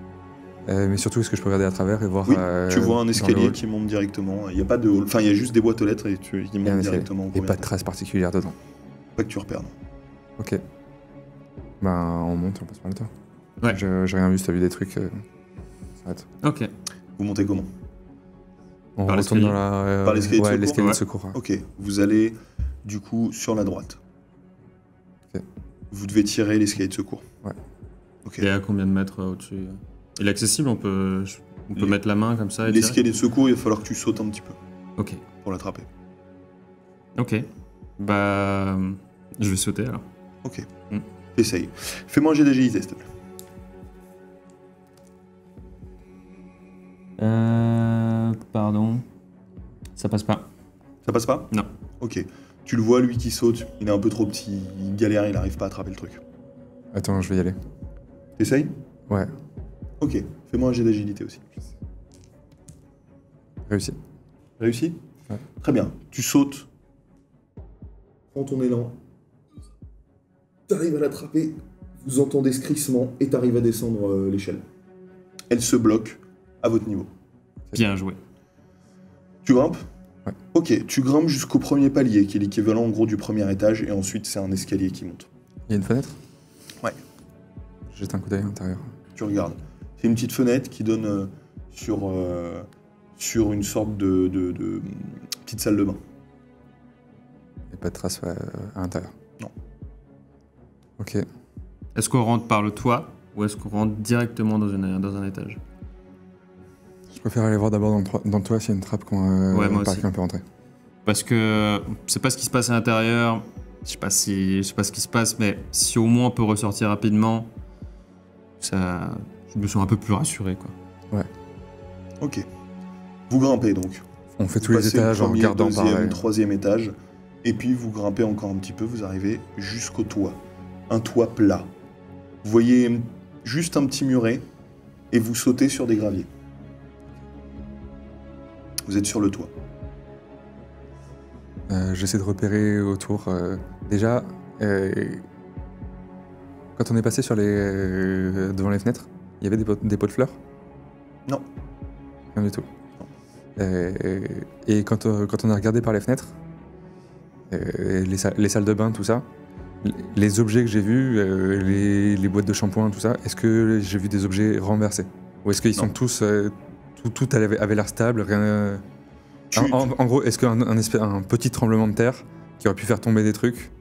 Mais surtout, est-ce que je peux regarder à travers et voir... Oui, tu vois un escalier qui monte directement. Il n'y a pas de hall. Enfin, il y a juste des boîtes aux lettres et il monte directement au Et pas de traces particulières dedans? Pas que tu repères, non. Ok. On monte, on passe par le tour. Ouais. J'ai rien vu, si t'as vu des trucs... Ça arrête. Ok. Vous montez comment? On Par retourne dans Par l'escalier de secours? l'escalier de secours. Ouais. Ok, vous allez du coup sur la droite. Ok. Vous devez tirer l'escalier de secours. Ouais. Ok. Et à combien de mètres au-dessus? Il est accessible, on peut mettre la main comme ça et tirer. L'escalier de secours, il va falloir que tu sautes un petit peu Ok. pour l'attraper. Ok. Je vais sauter alors. Ok. Essaye. Fais-moi un jet d'agilité, s'il te plaît. Pardon. Ça passe pas. Ça passe pas? Non. Ok. Tu le vois, lui qui saute, il est un peu trop petit, il galère, il n'arrive pas à attraper le truc. Attends, je vais y aller. T'essayes? Ouais. Ok. Fais-moi un jet d'agilité aussi. Réussi. Réussi? Ouais. Très bien. Tu sautes. Prends ton élan. T'arrives à l'attraper. Vous entendez ce crissement et t'arrives à descendre l'échelle. Elle se bloque à votre niveau. Bien joué. Tu grimpes? Ouais. Ok, tu grimpes jusqu'au premier palier, qui est l'équivalent en gros du premier étage, et ensuite c'est un escalier qui monte. Il y a une fenêtre? Ouais. Jette un coup d'œil à l'intérieur. Tu regardes. C'est une petite fenêtre qui donne sur une sorte de petite salle de bain. Il n'y a pas de traces à l'intérieur? Non. Ok. Est-ce qu'on rentre par le toit ou est-ce qu'on rentre directement dans un étage? Je préfère aller voir d'abord dans le toit s'il y a une trappe moi par aussi. qui on peut rentrer. Parce que je sais pas ce qui se passe à l'intérieur, je sais pas ce qui se passe, mais si au moins on peut ressortir rapidement, je me sens un peu plus rassuré, quoi. Ok. Vous grimpez donc. On fait tous Vous les passez étages le en premier, regardant deuxième, par... troisième étage, et puis vous grimpez encore un petit peu, vous arrivez jusqu'au toit. Un toit plat. Vous voyez juste un petit muret, et vous sautez sur des graviers. Vous êtes sur le toit. J'essaie de repérer autour. Déjà, quand on est passé devant les fenêtres, il y avait des pots de fleurs? Non. Rien du tout. Et quand on a regardé par les fenêtres, les salles de bain, tout ça, les objets que j'ai vus, les boîtes de shampoing, tout ça, est-ce que j'ai vu des objets renversés? Ou est-ce qu'ils sont tous... tout avait l'air stable, rien... En gros, est-ce qu'un petit tremblement de terre qui aurait pu faire tomber des trucs?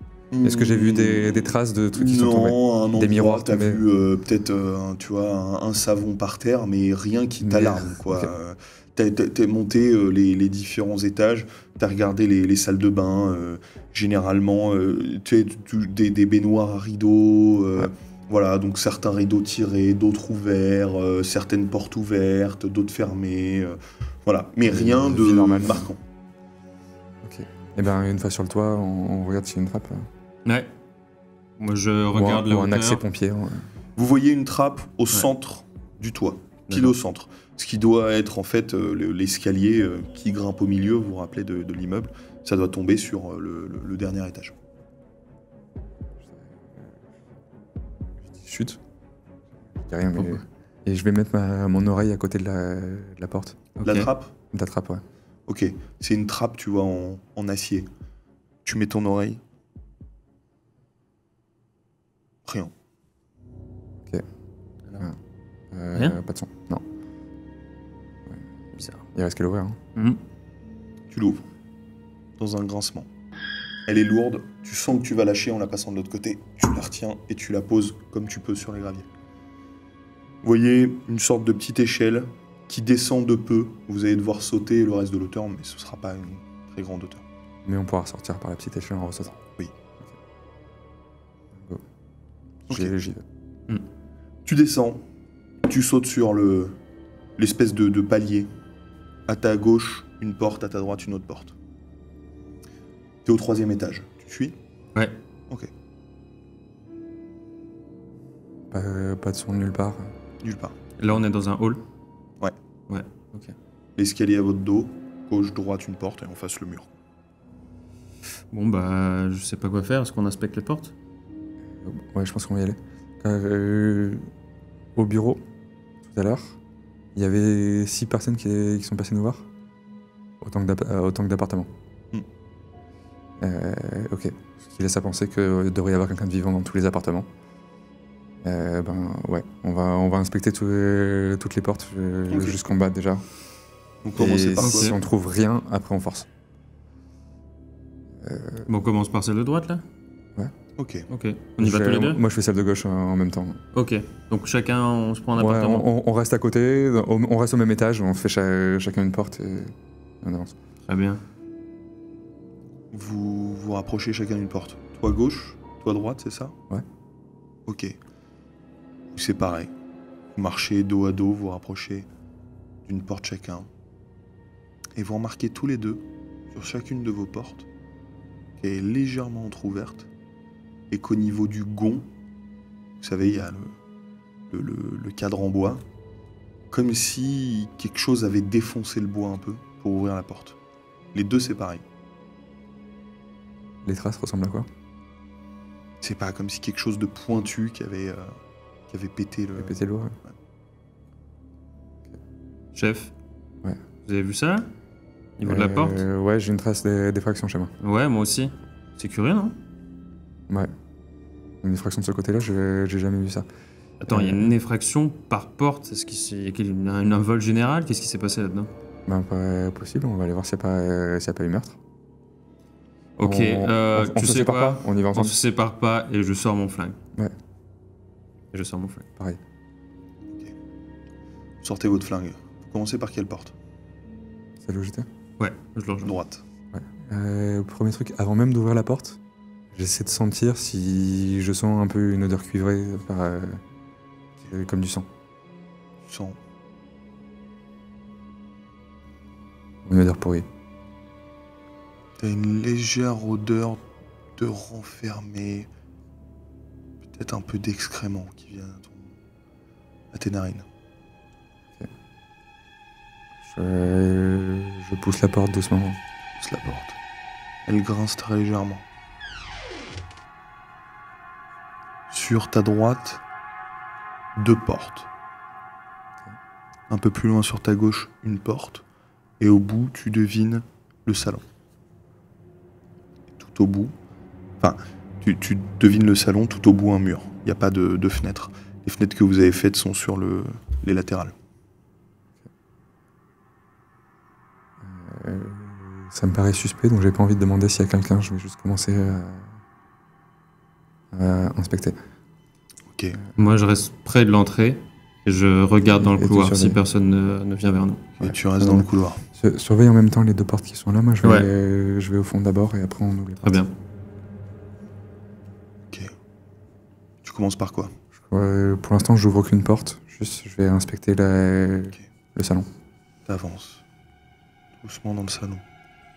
Est-ce que j'ai vu des traces de trucs qui sont tombés? Non, Des miroirs t'as tombés. vu peut-être tu vois, un savon par terre, mais rien qui t'alarme, quoi. Ok. T'es monté les différents étages, t'as regardé les salles de bain, généralement, tu sais, des baignoires à rideaux, voilà, donc certains rideaux tirés, d'autres ouverts, certaines portes ouvertes, d'autres fermées, voilà, mais rien de Vie normale. marquant. Ok. Et ben une fois sur le toit, on regarde s'il y a une trappe. Ouais. Moi, je regarde ou la un hauteur. accès pompier. Vous voyez une trappe au centre du toit, pile au centre. Ce qui doit être en fait l'escalier qui grimpe au milieu, vous vous rappelez de l'immeuble. Ça doit tomber sur le dernier étage. Chute. Je dis rien, mais... Et je vais mettre mon oreille à côté de la porte. La Ok. trappe? De la trappe, ouais. Ok, c'est une trappe, tu vois, en acier. Tu mets ton oreille. Rien. Rien Pas de son. Non. Bizarre. Il reste qu'à l'ouvrir. Hein. Mhm. Tu l'ouvres. Dans un grincement. Elle est lourde, tu sens que tu vas lâcher en la passant de l'autre côté. Tu la retiens et tu la poses comme tu peux sur les graviers. Vous voyez une sorte de petite échelle qui descend de peu. Vous allez devoir sauter le reste de l'auteur, mais ce ne sera pas une très grande hauteur. Mais on pourra sortir par la petite échelle en ressautant. Oui. Go. Ok. J'y vais. Tu descends, tu sautes sur l'espèce de palier. À ta gauche, une porte, à ta droite, une autre porte. T'es au 3e étage. Tu suis? Ouais. Ok. Pas de son nulle part. Nulle part. Là, on est dans un hall. Ouais. Ouais, ok. L'escalier à votre dos, gauche, droite, une porte et en face le mur. Bon, bah, je sais pas quoi faire. Est-ce qu'on inspecte les portes? Ouais, je pense qu'on va y aller. Au bureau, tout à l'heure, il y avait 6 personnes qui sont passées nous voir. Autant que d'appartements. Ok. Ce qui laisse à penser qu'il devrait y avoir quelqu'un de vivant dans tous les appartements. Ouais, on va inspecter toutes les portes jusqu'en bas déjà. Donc commencez Et par quoi? si on trouve rien, après on force. Bon, on commence par celle de droite, là? Ok. Ok. On y va tous les deux? Moi je fais celle de gauche en même temps. Ok. Donc chacun, on se prend un Ouais, appartement. on reste à côté, on reste au même étage, on fait chacun une porte et on avance. Très bien. Vous vous rapprochez chacun d'une porte. Toi gauche, toi droite, c'est ça? Ouais. Ok. Vous séparez. Vous marchez dos à dos, vous rapprochez d'une porte chacun. Et vous remarquez tous les deux, sur chacune de vos portes, qu'elle est légèrement entrouverte et qu'au niveau du gond, vous savez, il y a le cadre en bois, comme si quelque chose avait défoncé le bois un peu pour ouvrir la porte. Les deux, c'est pareil. Les traces ressemblent à quoi? C'est pas comme si quelque chose de pointu qui avait pété le... Répétez l'eau. Chef? Ouais. Vous avez vu ça? Niveau de la porte? Ouais, j'ai une trace d'effraction chez moi. Ouais, moi aussi. C'est curieux, non? Ouais. Une effraction de ce côté-là, j'ai jamais vu ça. Attends, il y a une effraction par porte. Est-ce qu'il y a un vol général? Qu'est-ce qui s'est passé là-dedans? Ben, pas possible, on va aller voir s'il n'y a pas eu meurtre. Ok, on tu se sais sépare quoi? pas, on y va On ensemble. se sépare pas et je sors mon flingue. Ouais. Et je sors mon flingue. Pareil. Sortez votre flingue. Vous commencez par quelle porte? Celle où j'étais. Ouais, je le rejoins. Droite. Premier truc, avant même d'ouvrir la porte, j'essaie de sentir si je sens un peu une odeur cuivrée, comme du sang. Sang. Une odeur pourrie. T'as une légère odeur de renfermé. Peut-être un peu d'excrément qui vient à tes narines. Je pousse la porte doucement. Pousse la porte. Elle grince très légèrement. Sur ta droite, 2 portes. Un peu plus loin sur ta gauche, une porte. Et au bout, tu devines le salon. Tout au bout, enfin, tu devines le salon, tout au bout un mur. Il n'y a pas de fenêtre. Les fenêtres que vous avez faites sont sur les latérales. Ça me paraît suspect, donc j'ai pas envie de demander s'il y a quelqu'un. Je vais juste commencer à inspecter. Ok. Moi, je reste près de l'entrée et je regarde dans le Et tu couloir si surveilles. personne ne vient vers nous. Et tu restes dans le couloir. Surveille en même temps les deux portes qui sont là. Moi, je vais au fond d'abord et après on ouvre les portes. Très bien. Ok. Tu commences par quoi? Pour l'instant, j'ouvre aucune porte. Juste, je vais inspecter le salon. T'avances. Doucement dans le salon.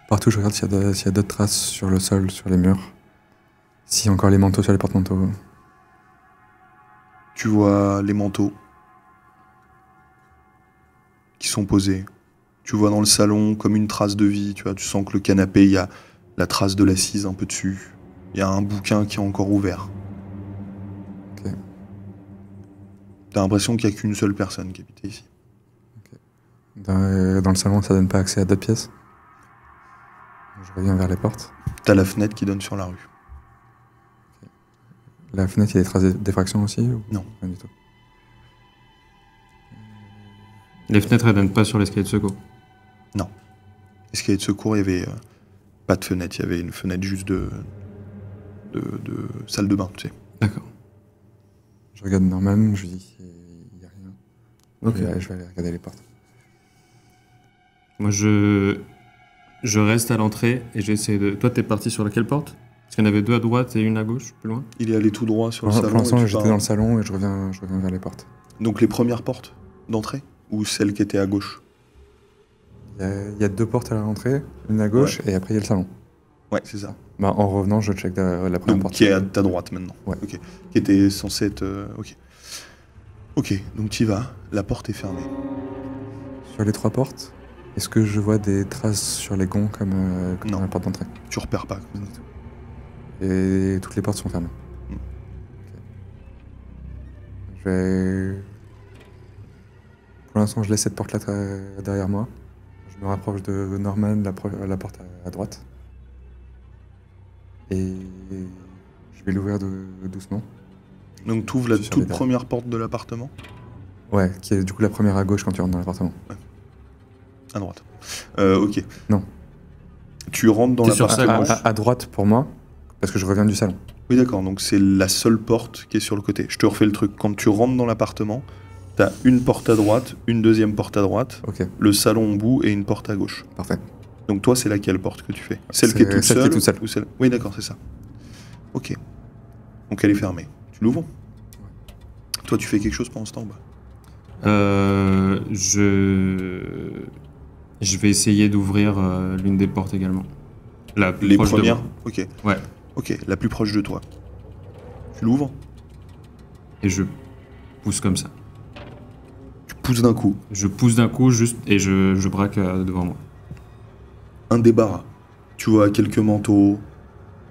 Partout, je regarde s'il y a d'autres traces sur le sol, sur les murs. S'il y a encore les manteaux sur les porte-manteaux. Tu vois les manteaux qui sont posés. Tu vois dans le salon comme une trace de vie. Tu vois, tu sens que le canapé, il y a la trace de l'assise un peu dessus. Il y a un bouquin qui est encore ouvert. Ok. T'as l'impression qu'il n'y a qu'une seule personne qui habitait ici. Dans le salon, ça donne pas accès à d'autres pièces. Je reviens vers les portes. T'as la fenêtre qui donne sur la rue. La fenêtre, il y a des traces d'effraction aussi ou... Non. Rien du tout. Les fenêtres, elles donnent pas sur l'escalier de secours. Escalier de secours, il y avait pas de fenêtre. Il y avait une fenêtre juste de salle de bain, tu sais. D'accord. Je regarde Norman, je lui dis il n'y a rien. Ok. Je vais aller regarder les portes. Moi, je reste à l'entrée et j'essaie de... Toi, t'es parti sur laquelle porte? Parce qu'il y en avait deux à droite et une à gauche, plus loin. Il est allé tout droit sur le Pour salon. l'instant, et tu j'étais pars. dans le salon et je reviens vers les portes. Donc les premières portes d'entrée ou celles qui étaient à gauche? Il y a deux portes à l'entrée, une à gauche et après il y a le salon. Ouais, c'est ça. Bah, en revenant, je check la première Donc porte. qui est à ta droite maintenant. Ouais. Ok. Qui était censé être. Ok. Ok, donc tu y vas. La porte est fermée. Sur les trois portes, est-ce que je vois des traces sur les gonds comme Non. dans la porte d'entrée? Tu repères pas. Et toutes les portes sont fermées. Mm. Ok. Je vais... Pour l'instant, je laisse cette porte-là derrière moi. Je me rapproche de Norman, la porte à droite. Et je vais l'ouvrir doucement. Donc tu ouvres la Je suis sur toute les dalles. première porte de l'appartement Ouais, qui est du coup la première à gauche quand tu rentres dans l'appartement. à droite. Ok. Non. Tu rentres dans T'es sur l'appartement. ça, gauche. À droite pour moi, parce que je reviens du salon. Oui, d'accord. Donc c'est la seule porte qui est sur le côté. Je te refais le truc. Quand tu rentres dans l'appartement, t'as une porte à droite, une deuxième porte à droite, Ok, le salon au bout et une porte à gauche. parfait. Donc toi, c'est laquelle porte que tu fais? Celle qui est toute celle seule qui est toute seule. ou celle... Oui, d'accord, c'est ça. Ok. Donc elle est fermée. Tu l'ouvres? Toi, tu fais quelque chose pendant ce temps? Je vais essayer d'ouvrir l'une des portes également. La plus Les proche de premières? moi. Ok. Ouais. Ok, la plus proche de toi. Tu l'ouvres? Et je pousse comme ça. Tu pousses d'un coup. Je pousse d'un coup juste et je braque devant moi. Un débarras. Tu vois quelques manteaux,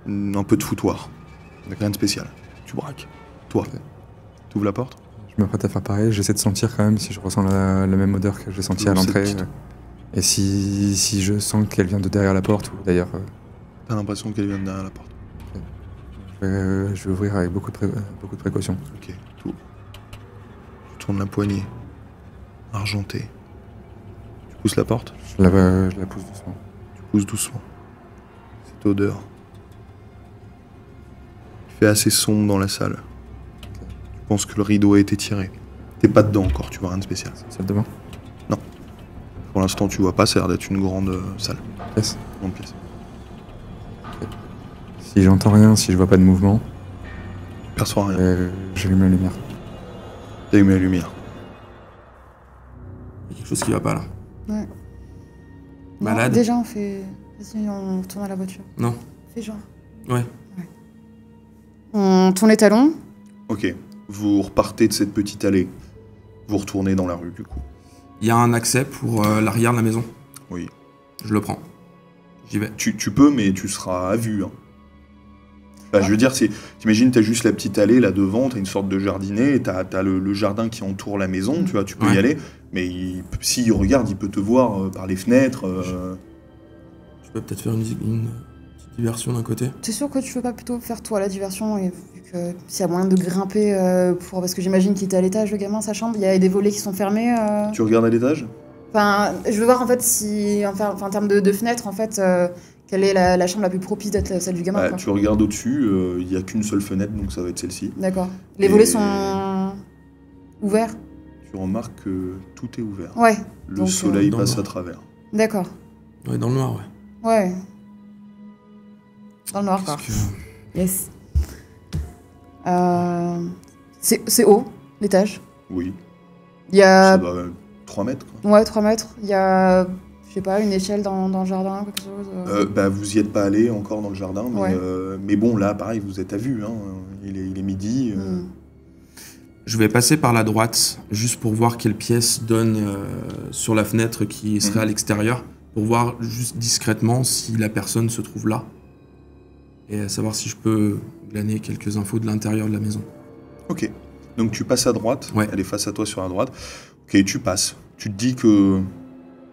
un peu de foutoir. Rien de spécial. Tu braques. Toi. Tu ouvres la porte? Je m'apprête à faire pareil, j'essaie de sentir quand même si je ressens la même odeur que j'ai sentie à Cette l'entrée. petite- Et si je sens qu'elle vient de derrière la porte, ou d'ailleurs, T'as l'impression qu'elle vient de derrière la porte. je vais ouvrir avec beaucoup de précaution. Ok, tout. Tu tournes la poignée. Argentée. Tu pousses la porte? Je la pousse doucement. Tu pousses doucement. Cette odeur. Il fait assez sombre dans la salle. Tu penses que le rideau a été tiré. T'es pas dedans encore, tu vois rien de spécial. Salle de bain? Pour l'instant, tu vois pas, ça a l'air d'être une grande salle. Pièce. Grande pièce. Si j'entends rien, si je vois pas de mouvement, Tu perçois rien. j'allume la lumière. T'as allumé la lumière. Il y a quelque chose qui va pas là. Ouais. Malade? Non, déjà, on fait. Vas-y, on retourne à la voiture. Non. Fais genre. Ouais. On tourne les talons. Ok. Vous repartez de cette petite allée. Vous retournez dans la rue, du coup. Il y a un accès pour l'arrière de la maison. Oui. Je le prends. J'y vais. Tu peux, mais tu seras à vue. Hein. Bah, je veux dire, t'imagines, t'as juste la petite allée là devant, t'as une sorte de jardinet, et t'as le jardin qui entoure la maison, tu vois, tu peux y Ouais. aller. Mais s'il regarde, il peut te voir par les fenêtres. Je peux peut-être faire une petite diversion d'un côté. T'es sûr que tu veux pas plutôt faire toi la diversion et vu que s'il y a moyen de grimper parce que j'imagine qu'il était à l'étage le gamin, sa chambre, il y a des volets qui sont fermés. Tu regardes à l'étage? Enfin, je veux voir en fait si en termes de fenêtre en fait quelle est la chambre la plus propice d'être celle du gamin. Quoi. Tu regardes au-dessus, il n'y a qu'une seule fenêtre, donc ça va être celle-ci. D'accord. Les volets sont ouverts? Tu remarques que tout est ouvert. Ouais. Le donc, soleil dans passe le à travers. D'accord. Ouais, dans le noir, ouais. Ouais. Dans le noir, quoi. Parce que... Yes. C'est haut, l'étage. Oui. Il y a... Ça doit 3 mètres, quoi. Ouais, 3 mètres. Il y a, je sais pas, une échelle dans le jardin, quelque chose. Vous y êtes pas allé encore dans le jardin, mais, Ouais. Mais bon, là, pareil, vous êtes à vue. Hein. Il est midi. Je vais passer par la droite, juste pour voir quelle pièce donne sur la fenêtre qui serait à l'extérieur, pour voir juste discrètement si la personne se trouve là, et savoir si je peux glaner quelques infos de l'intérieur de la maison. Ok. Donc tu passes à droite. Ouais. Elle est face à toi sur la droite. Ok, tu passes. Tu te dis que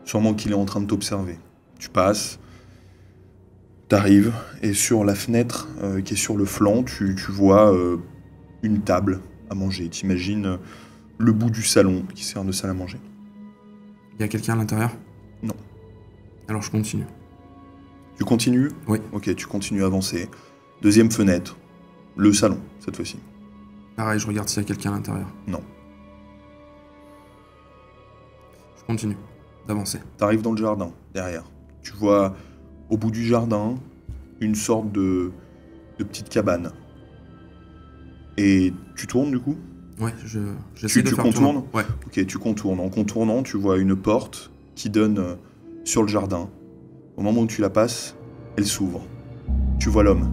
sûrement qu'il est en train de t'observer. Tu passes. T'arrives. Et sur la fenêtre qui est sur le flanc, tu vois une table à manger. T'imagines le bout du salon qui sert de salle à manger. Il y a quelqu'un à l'intérieur? Non. Alors je continue. Tu continues? Oui. Ok, tu continues à avancer. Deuxième fenêtre. Le salon, cette fois-ci. Pareil, je regarde s'il y a quelqu'un à l'intérieur. Non. Je continue d'avancer. T'arrives dans le jardin, derrière. Tu vois au bout du jardin une sorte de petite cabane. Et tu tournes du coup? Ouais, j'essaie de tu faire contournes? tourner. Ouais. Ok, tu contournes. En contournant, tu vois une porte qui donne sur le jardin. Au moment où tu la passes, elle s'ouvre. Tu vois l'homme.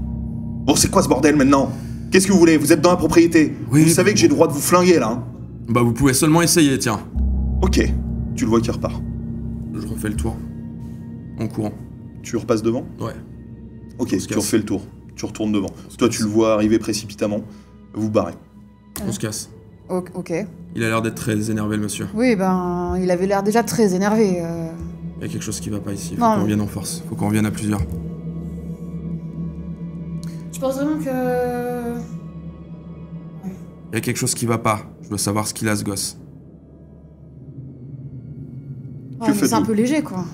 Bon, c'est quoi ce bordel maintenant? Qu'est-ce que vous voulez? Vous êtes dans la propriété. Oui, vous savez que j'ai le droit de vous flinguer là. Hein. Bah vous pouvez seulement essayer, tiens. Ok, tu le vois qui repart. Je refais le tour. En courant. Tu repasses devant? Ouais. Ok, On se tu casse. refais le tour. Tu retournes devant. se Toi, casse. tu le vois arriver précipitamment. Vous barrez. On se casse. Ok. Il a l'air d'être très énervé, le monsieur. Oui, ben, il avait l'air déjà très énervé. Il y a quelque chose qui va pas ici. Faut Non. qu'on revienne en force. Faut qu'on revienne à plusieurs. Je pense vraiment que... Il y a quelque chose qui va pas. Je dois savoir ce qu'il a, ce gosse. Ouais, mais c'est un fais-tu? peu léger, quoi.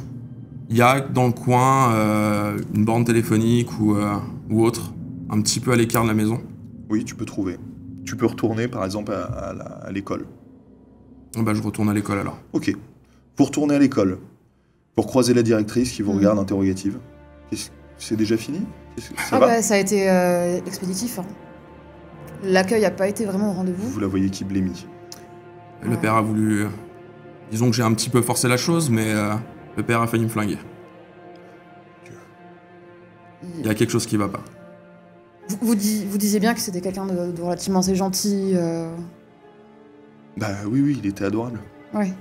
Il y a dans le coin une borne téléphonique ou autre, un petit peu à l'écart de la maison. Oui, tu peux trouver. Tu peux retourner, par exemple, à l'école. Bah, je retourne à l'école alors. Ok. Vous retournez à l'école. Pour croiser la directrice qui vous regarde interrogative. C'est déjà fini? Ça va? Bah, ça a été expéditif. Hein. L'accueil a pas été vraiment au rendez-vous. Vous la voyez qui blêmit. Le père a voulu... disons que j'ai un petit peu forcé la chose, mais le père a failli me flinguer. Il y a quelque chose qui va pas. Vous disiez bien que c'était quelqu'un de relativement assez gentil. Bah oui, il était adorable. Ouais.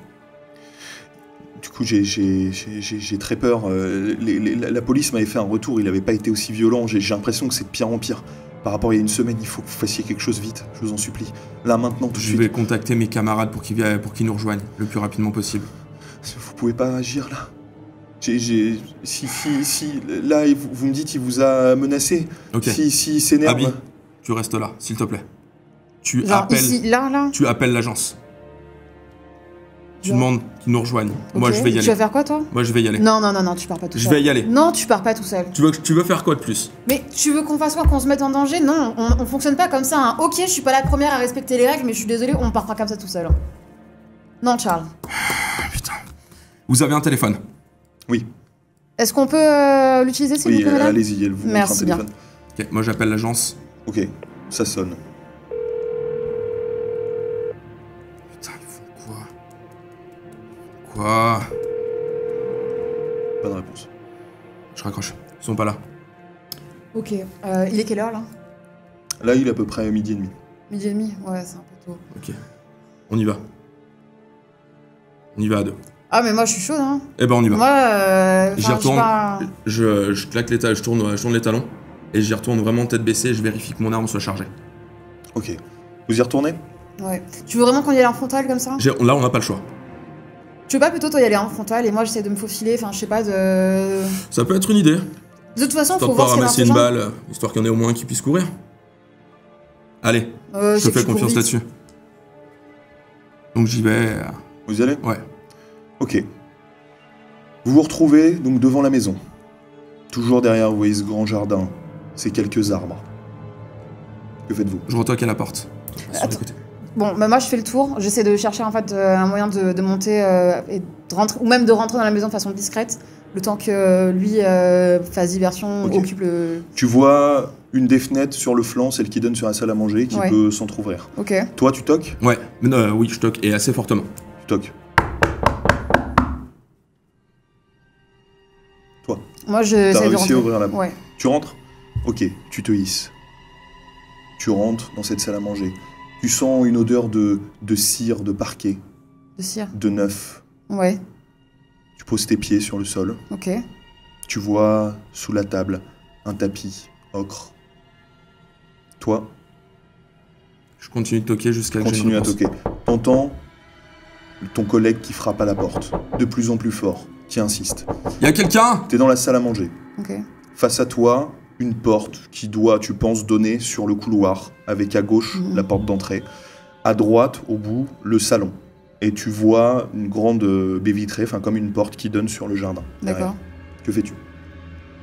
Du coup, j'ai très peur. La police m'avait fait un retour, il n'avait pas été aussi violent. J'ai l'impression que c'est de pire en pire. Par rapport à il y a une semaine, il faut que vous fassiez quelque chose vite, je vous en supplie. Là, maintenant, tout de Je suite. vais contacter mes camarades pour qu'ils nous rejoignent le plus rapidement possible. Vous pouvez pas agir là. Si, là, vous me dites, il vous a menacé. Ok. Si, il s'énerve. Abby, tu restes là, s'il te plaît. Tu Genre appelles... ici, là. Tu appelles l'agence. Tu Genre. demandes qu'ils nous rejoignent. Moi, Ok. je vais y Tu aller. vas faire quoi, toi? Moi, je vais y aller. Non, tu pars pas tout seul. Je vais y aller. Non, tu pars pas tout seul. Tu veux faire quoi de plus? Mais tu veux qu'on fasse quoi? Qu'on se mette en danger? Non, on fonctionne pas comme ça. Hein. Ok, je suis pas la première à respecter les règles, mais je suis désolée, on part pas comme ça tout seul. Hein. Non, Charles. Putain. Vous avez un téléphone? Est-ce qu'on peut l'utiliser, s'il vous Oui, plaît, madame? allez-y, elle vous montre un Merci bien. téléphone. Ok, moi j'appelle l'agence. Ok, ça sonne. Putain, ils font quoi? Quoi? Pas de réponse. Je raccroche. Ils sont pas là. Ok. Il est quelle heure, là? Là, il est à peu près 12h30. 12h30? Ouais, c'est un peu tôt. Ok. On y va. On y va à deux. Ah, mais moi, je suis chaude, hein. Eh ben, on y va. Moi, J'y enfin, retourne. pas... Je claque les talons, je tourne les talons. Et j'y retourne vraiment tête baissée et je vérifie que mon arme soit chargée. Ok. Vous y retournez? Ouais. Tu veux vraiment qu'on y aille en frontal, comme ça? Là, on n'a pas le choix. Tu veux pas plutôt toi y aller en frontal et moi j'essaie de me faufiler, enfin je sais pas de... Ça peut être une idée. De toute façon, Histoire faut de pas voir si ramasser une balle, histoire qu'il y en ait au moins un qui puisse courir. Allez, je te fais confiance là-dessus. Donc j'y vais. Vous y allez? Ouais. Ok. Vous vous retrouvez donc devant la maison. Toujours derrière, vous voyez ce grand jardin, ces quelques arbres. Que faites-vous? Je retoque à la porte. Sur les Attends. côtés. Bon, bah moi je fais le tour, j'essaie de chercher en fait un moyen de monter et de rentrer, ou même de rentrer dans la maison de façon discrète, le temps que lui fasse diversion, Ok. occupe le... Tu vois une des fenêtres sur le flanc, celle qui donne sur la salle à manger, qui Ouais. peut s'entrouvrir. Ok. Toi, tu toques? Ouais, oui, je toque, et assez fortement. Tu toques. Moi T'as j'essaie de réussi rentrer. à ouvrir la... Ouais. Tu rentres? Ok, tu te hisses. Tu rentres dans cette salle à manger. Tu sens une odeur de cire, de parquet, De cire. de neuf. Ouais. Tu poses tes pieds sur le sol. Ok. Tu vois sous la table un tapis ocre. Toi, Je continue de toquer jusqu'à que j'ai une continue à réponse. toquer. T'entends ton collègue qui frappe à la porte, de plus en plus fort, qui insiste. Y'a quelqu'un? T'es dans la salle à manger. Ok. Face à toi, une porte qui doit, tu penses, donner sur le couloir, avec à gauche la porte d'entrée. À droite, au bout, le salon. Et tu vois une grande baie vitrée, enfin comme une porte qui donne sur le jardin. derrière. D'accord. Que fais-tu?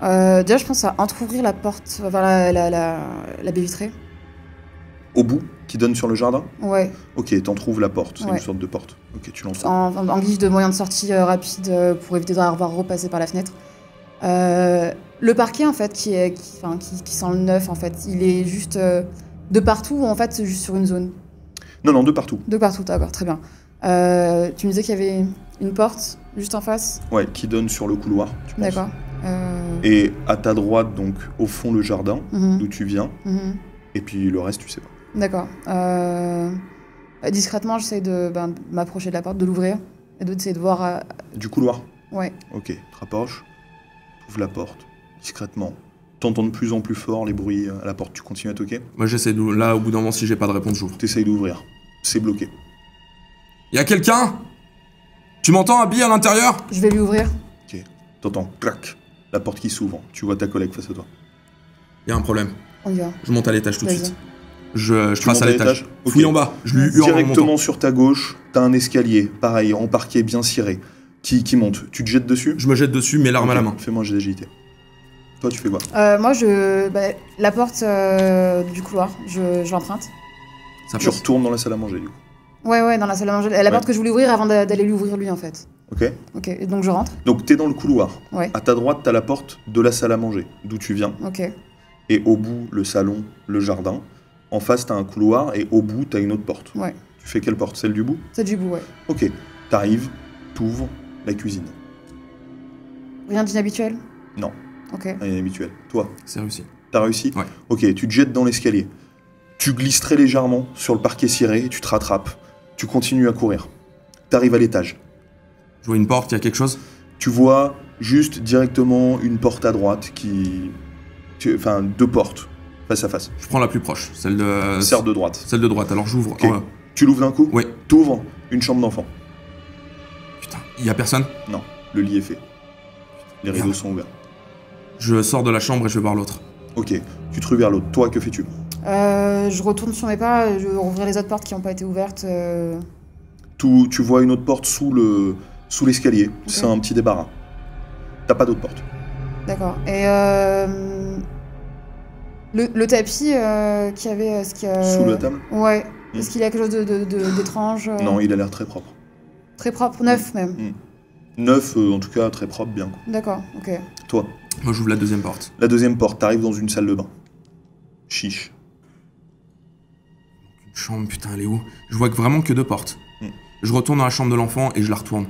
Déjà je pense à entrouvrir la porte, enfin la baie vitrée. Au bout, qui donne sur le jardin? Ouais. Ok, t'entrouvres la porte, c'est Ouais. une sorte de porte. Ok, tu l'entrouvres. En guise de moyen de sortie rapide pour éviter de devoir repasser par la fenêtre. Le parquet en fait qui sent le neuf en fait, il est juste de partout ou en fait c'est juste sur une zone? Non, de partout. De partout, d'accord, très bien. Tu me disais qu'il y avait une porte juste en face? Ouais, qui donne sur le couloir, tu penses. D'accord. Et à ta droite, donc, au fond, le jardin, Mhm, d'où tu viens. mhm. Et puis le reste, tu sais pas. D'accord. Discrètement, j'essaie de m'approcher de la porte, de l'ouvrir et d'essayer de voir. Du couloir? Ouais. Ok, tu te rapproches, ouvres la porte, discrètement. T'entends de plus en plus fort les bruits à la porte. Tu continues à toquer. Moi j'essaie de... Là, au bout d'un moment, si j'ai pas de réponse, j'ouvre. T'essayes d'ouvrir. C'est bloqué. Y'a quelqu'un? Tu m'entends, Abby, à l'intérieur? Je vais lui ouvrir. Ok. T'entends clac, la porte qui s'ouvre. Tu vois ta collègue face à toi. Y'a un problème. On y va. Je monte à l'étage tout de Vas-y. suite. Je Tu trace montes à à l'étage. l'étage? Ok. Fouille en bas. Je lui hurle en montant. Directement sur ta gauche, t'as un escalier, pareil, en parquet bien ciré, qui monte. Tu te jettes dessus? Je me jette dessus, mais l'arme à la Ok, main. Fais-moi un jet d'agilité. Toi, tu fais quoi? Moi, la porte du couloir, je l'emprunte. Ça Tu passe. retournes dans la salle à manger, du coup. Ouais, dans la salle à manger. La Ouais. porte que je voulais ouvrir avant d'aller lui ouvrir lui, en fait. Ok. Ok, et donc je rentre. Donc, t'es dans le couloir. Ouais. À ta droite, t'as la porte de la salle à manger, d'où tu viens. Ok. Et au bout, le salon, le jardin. En face, t'as un couloir, et au bout, t'as une autre porte. Ouais. Tu fais quelle porte? Celle du bout? C'est du bout, ouais. Ok. T'arrives, t'ouvres la cuisine. Rien d'inhabituel? Non. Ok. Rien habituel. Toi, C'est réussi. t'as réussi? Ouais. Ok, tu te jettes dans l'escalier. Tu glisses très légèrement sur le parquet ciré, et tu te rattrapes. Tu continues à courir. T'arrives à l'étage. Je vois une porte, y'a quelque chose? Tu vois juste directement une porte à droite Enfin, deux portes, face à face. Je prends la plus proche, celle de... Serre de droite. Celle de droite, alors j'ouvre. Ok. Oh, Tu l'ouvres d'un coup? ouais. T'ouvres une chambre d'enfant. Putain, y'a personne? Non, le lit est fait. Les rideaux Merde. sont ouverts. Je sors de la chambre et je vais voir l'autre. Ok, tu te rues vers l'autre. Toi, que fais-tu? Je retourne sur mes pas, je vais rouvrir les autres portes qui n'ont pas été ouvertes. Tu vois une autre porte sous l'escalier. C'est un petit débarras. T'as pas d'autre porte. D'accord. Et le tapis qu'il y avait... Sous la table? Ouais. Est-ce qu'il y a quelque chose d'étrange Non, il a l'air très propre. Très propre, neuf même. Neuf, en tout cas, très propre, bien. Quoi. D'accord, ok. Toi, Moi j'ouvre la deuxième porte. la deuxième porte, t'arrives dans une salle de bain. Chiche. Une chambre, putain, elle est où? Je vois que vraiment que deux portes. Mm. Je retourne dans la chambre de l'enfant et je la retourne.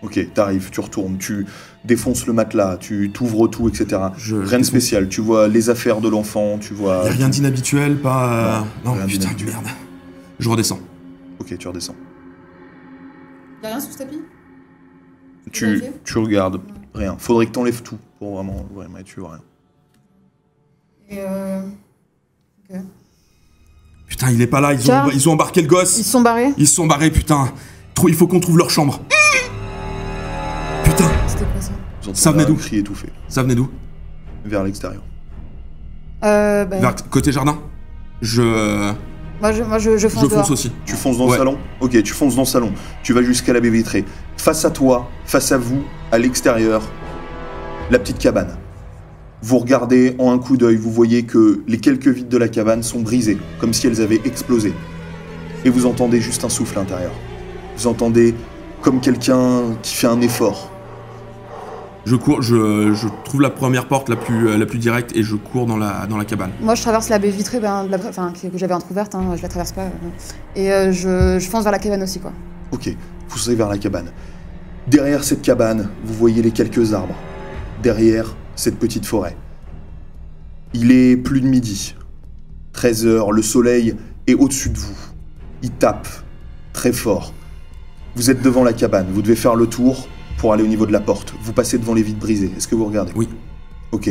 Ok, t'arrives, tu retournes, tu défonces le matelas, tu t'ouvres tout, etc. Rien de spécial, tu vois les affaires de l'enfant, tu vois... Y'a rien d'inhabituel, pas... Non, Non, rien putain, d'inhabituel. merde. Je redescends. Ok, tu redescends. Y'a rien sous ce tapis? Tu vérifier regardes, rien. Faudrait que t'enlèves tout pour vraiment mais tu vois rien. Et Putain, il est pas là, ils Tiens. ont embarqué le gosse. ils se sont barrés? Ils se sont barrés, putain. Il faut qu'on trouve leur chambre. Vous Ça venait entendez d'où un cri étouffé. Ça venait d'où? Vers l'extérieur. Côté jardin. Moi, je fonce Je dehors. fonce aussi. Tu fonces dans Ouais. le salon? Ok, tu fonces dans le salon. Tu vas jusqu'à la baie vitrée. Face à toi, face à vous, à l'extérieur, la petite cabane. Vous regardez en un coup d'œil, vous voyez que les quelques vitres de la cabane sont brisées, comme si elles avaient explosé. Et vous entendez juste un souffle à l'intérieur. Vous entendez comme quelqu'un qui fait un effort. Je cours, je trouve la première porte la plus directe et je cours dans la cabane. Moi, je traverse la baie vitrée, que j'avais entrouverte, hein, je la traverse pas. Et je fonce vers la cabane aussi, quoi. Ok, vous foncez vers la cabane. Derrière cette cabane, vous voyez les quelques arbres. Derrière cette petite forêt. Il est plus de midi. 13h, le soleil est au-dessus de vous. Il tape très fort. Vous êtes devant la cabane, vous devez faire le tour pour aller au niveau de la porte. Vous passez devant les vitres brisées. Est-ce que vous regardez? Oui. Ok.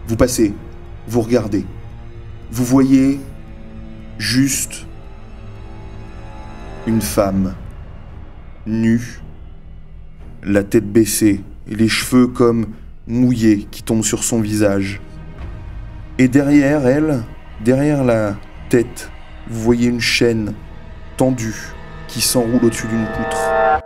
Vous passez, vous regardez. Vous voyez juste une femme nue, la tête baissée et les cheveux comme mouillés qui tombent sur son visage. Et derrière elle, derrière la tête, vous voyez une chaîne tendue qui s'enroule au-dessus d'une poutre.